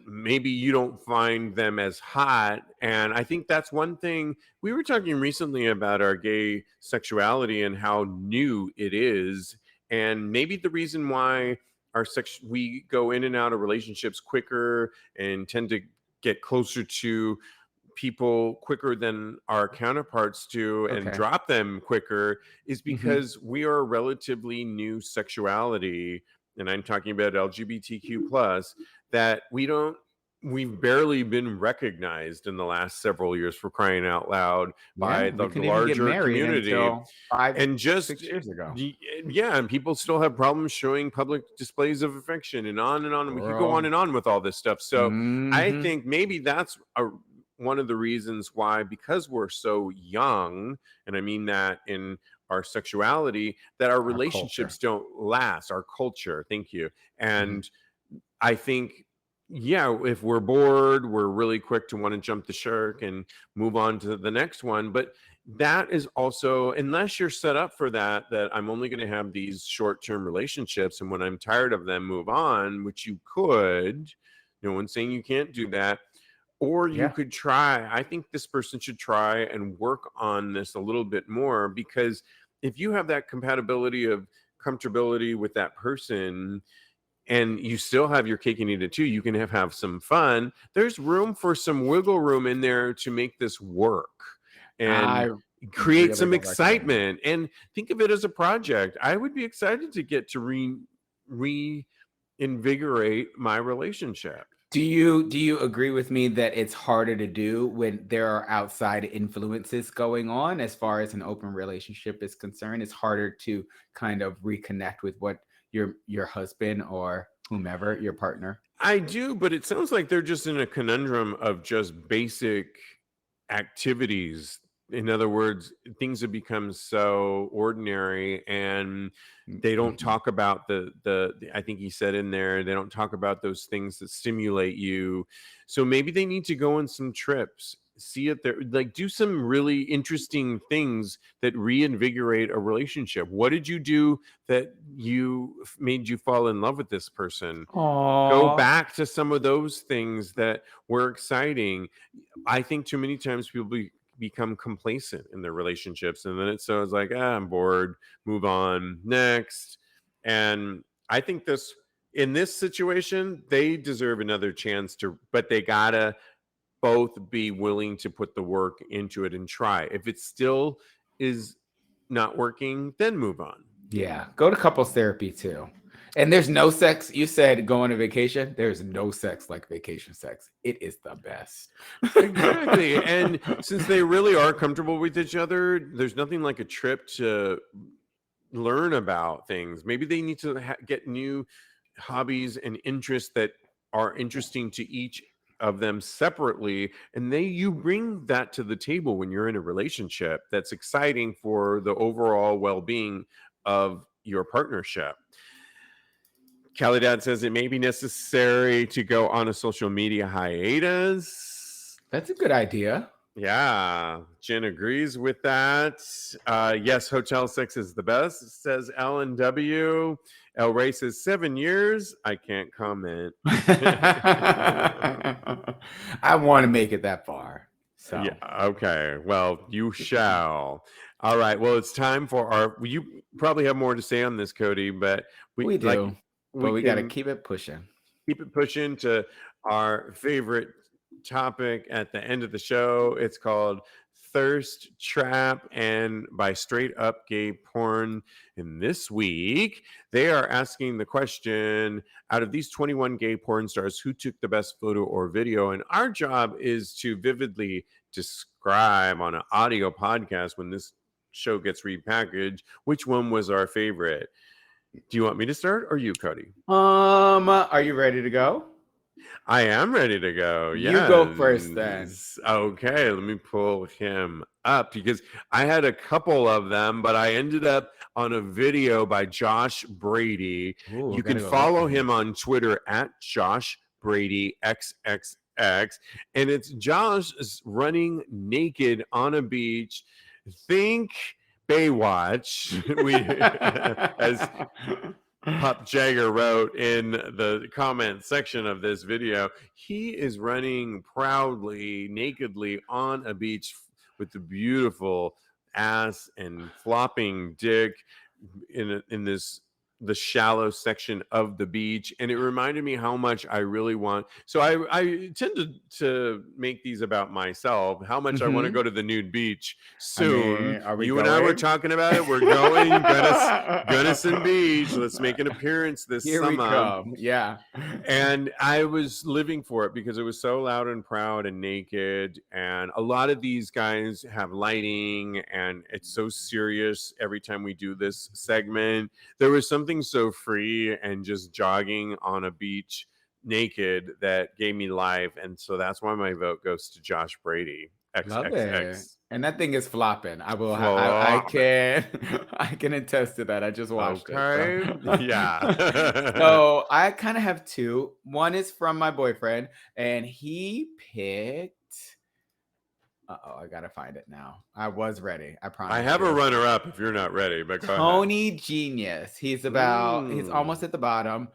Maybe you don't find them as hot. And I think that's one thing. We were talking recently about our gay sexuality and how new it is. And maybe the reason why we go in and out of relationships quicker and tend to get closer to people quicker than our counterparts do, and drop them quicker, is because we are a relatively new sexuality. And I'm talking about LGBTQ plus, that we've barely been recognized in the last several years, for crying out loud, by the larger community. And just 6 years ago. Yeah, and people still have problems showing public displays of affection, and on and on. And we could go on and on with all this stuff. So I think maybe that's one of the reasons why, because we're so young, and I mean that in our sexuality, that our relationships don't last. Our culture, thank you. And I think, if we're bored, we're really quick to want to jump the shark and move on to the next one. But that is also, unless you're set up for that I'm only going to have these short-term relationships, and when I'm tired of them, move on, which you could. No one's saying you can't do that. Or you could try. I think this person should try and work on this a little bit more, because if you have that compatibility of comfortability with that person, and you still have your cake and eat it too, you can have some fun. There's room for some wiggle room in there to make this work. And create Really some don't recommend it. excitement and think of it as a project. I would be excited to get to reinvigorate my relationship. Do you agree with me that it's harder to do when there are outside influences going on as far as an open relationship is concerned? It's harder to kind of reconnect with what your husband or whomever, your partner. I do, but it sounds like they're just in a conundrum of just basic activities. In other words, things have become so ordinary and they don't Mhm. talk about the I think he said in there, they don't talk about those things that stimulate you. So maybe they need to go on some trips, see it there, like do some really interesting things that reinvigorate a relationship. What did you do that made you fall in love with this person? Go Aw. back to some of those things that were exciting. I think too many times people become complacent in their relationships, and then it's like, I'm bored, move on, next. And I think in this situation, they deserve another chance but they gotta both be willing to put the work into it and try. If it still is not working, then move on. Yeah, go to couples therapy too. And there's no sex. You said go on a vacation. There's no sex like vacation sex. It is the best. Exactly. And since they really are comfortable with each other, there's nothing like a trip to learn about things. Maybe they need to get new hobbies and interests that are interesting to each of them separately, and you bring that to the table when you're in a relationship that's exciting for the overall well-being of your partnership. Kelly Dad says it may be necessary to go on a social media hiatus. That's a good idea. Yeah, Jen agrees with that. Yes, hotel sex is the best, says Ellen W. El Ray says 7 years. I can't comment. I want to make it that far. So Yeah, okay. Well, you shall. All right. Well, it's time for you probably have more to say on this, Kodi, but we do, but we we got to can keep it pushing. keep it pushing to our favorite topic at the end of the show. It's called Thirst Trap and by Straight Up Gay Porn. And this week, they are asking the question, out of these 21 gay porn stars, who took the best photo or video? And our job is to vividly describe on an audio podcast when this show gets repackaged which one was our favorite. Do you want me to start or you, Kodi? Are you ready to go? I am ready to go. You go first then. Yes. Okay, let me pull him up because I had a couple of them, but I ended up on a video by Josh Brady. Ooh, You gotta can go look follow for him on Twitter at Josh Brady XXX, and it's Josh running naked on a beach. Think Baywatch. As Pup Jagger wrote in the comment section of this video, he is running proudly, nakedly on a beach with the beautiful ass and flopping dick in the shallow section of the beach. And it reminded me how much I really want. So I tend to make these about myself, how much I want to go to the nude beach soon. Are we You going? and I were talking about it. We're going Gunnison Beach. Let's make an appearance this Here summer. we come. Yeah. And I was living for it because it was so loud and proud and naked. And a lot of these guys have lighting and it's so serious every time we do this segment. There was something so free and just jogging on a beach naked that gave me life. And so that's why my vote goes to Josh Brady. Love it. XXX. And that thing is flopping. I Flop. can I can attest to that. I just watched it. Okay. So. Yeah. So I kind of have two. One is from my boyfriend, and he picked. I gotta find it now. I was ready. I promise. I have you. a runner up if you're not ready, but go ahead. Tony Genius. He's almost at the bottom.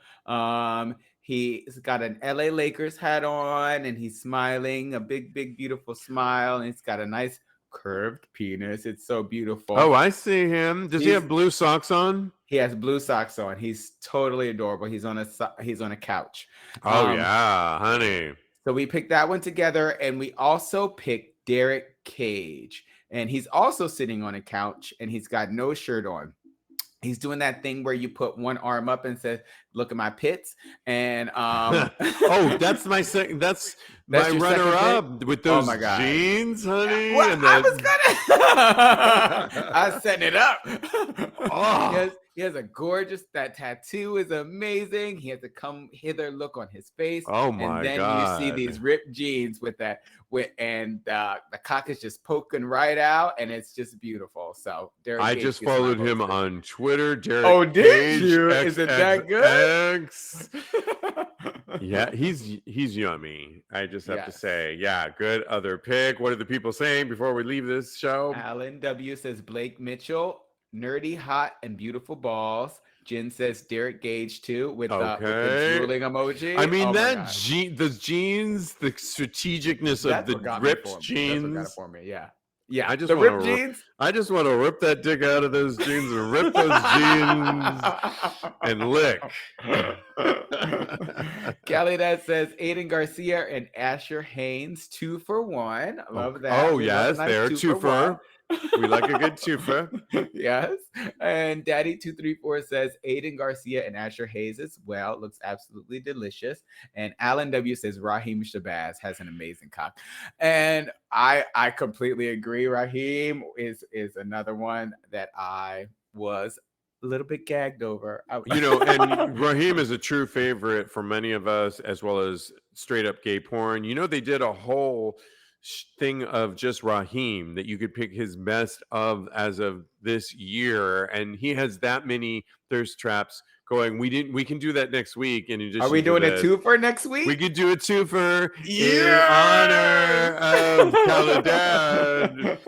He's got an LA Lakers hat on and he's smiling, a big, big, beautiful smile. And he's got a nice curved penis. It's so beautiful. Oh, I see him. Does he have blue socks on? He has blue socks on. He's totally adorable. He's on a couch. Oh, yeah, honey. So we picked that one together, and we also picked Derek Cage. and he's also sitting on a couch, and he's got no shirt on. He's doing that thing where you put one arm up and says, "Look at my pits." And oh, that's my second. That's my runner-up with those jeans, honey. Well, and I was gonna. I set it up. Oh. He has a gorgeous. That tattoo is amazing. He has a come hither look on his face. Oh my and then God. you see these ripped jeans with that. And the cock is just poking right out, and it's just beautiful. So Derek I Gage just followed him on Twitter. Derek oh, did Gage, you? Is it that good? Yeah, he's yummy. I just have to say, yeah, good. Other pick. What are the people saying before we leave this show? Alan W says Blake Mitchell, nerdy, hot, and beautiful balls. Jen says Derek Gage too with the drooling emoji. I mean those jeans, the strategicness of the ripped jeans. That's what got it for me. Yeah. Yeah, I just want to rip that dick out of those jeans and rip those jeans and lick. Kelly that says Aiden Garcia and Asher Haynes 2 for 1. I love that. Oh, yes, they're 2 for. We like a good twofer. Yes. And Daddy234 says Aiden Garcia and Asher Hayes as well. Looks absolutely delicious. And Alan W says Raheem Shabazz has an amazing cock. And I completely agree. Raheem is another one that I was a little bit gagged over. And Raheem is a true favorite for many of us, as well as straight up gay porn. They did a whole thing of just Raheem that you could pick his best of as of this year, and he has that many thirst traps going. We can do that next week. And are we doing a twofer next week? We could do a twofer in honor of Caladad.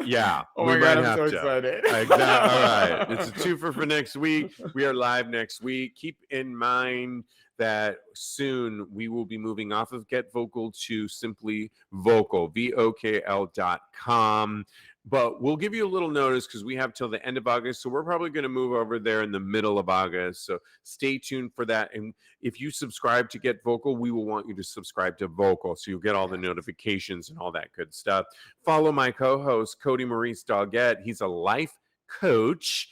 Yeah. Oh my God, I'm so excited. All right. It's a twofer for next week. We are live next week. Keep in mind that soon we will be moving off of Get Vocal to simply Vocal, VOKL.com. But we'll give you a little notice because we have till the end of August. So we're probably going to move over there in the middle of August. So stay tuned for that. And if you subscribe to Get Vocal, we will want you to subscribe to Vocal. So you'll get all the notifications and all that good stuff. Follow my co-host, Kodi Maurice Doggette. He's a life coach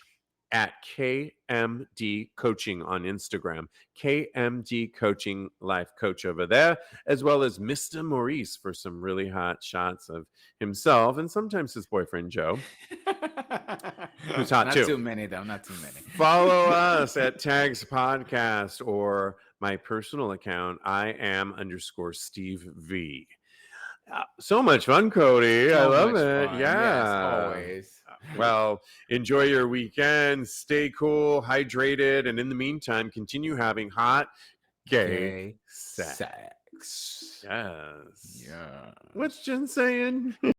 at KMD Coaching on Instagram. KMD Coaching Life Coach over there, as well as Mr. Maurice for some really hot shots of himself and sometimes his boyfriend, Joe. Who's hot too. Not too many, though. Not too many. Follow us at TAGSPodcast or my personal account, I am_Steve V. So much fun, Kodi. I love it. Fun. Yeah. Yes, always. Well, enjoy your weekend. Stay cool, hydrated, and in the meantime, continue having hot gay sex. Yes. Yeah. What's Jen saying?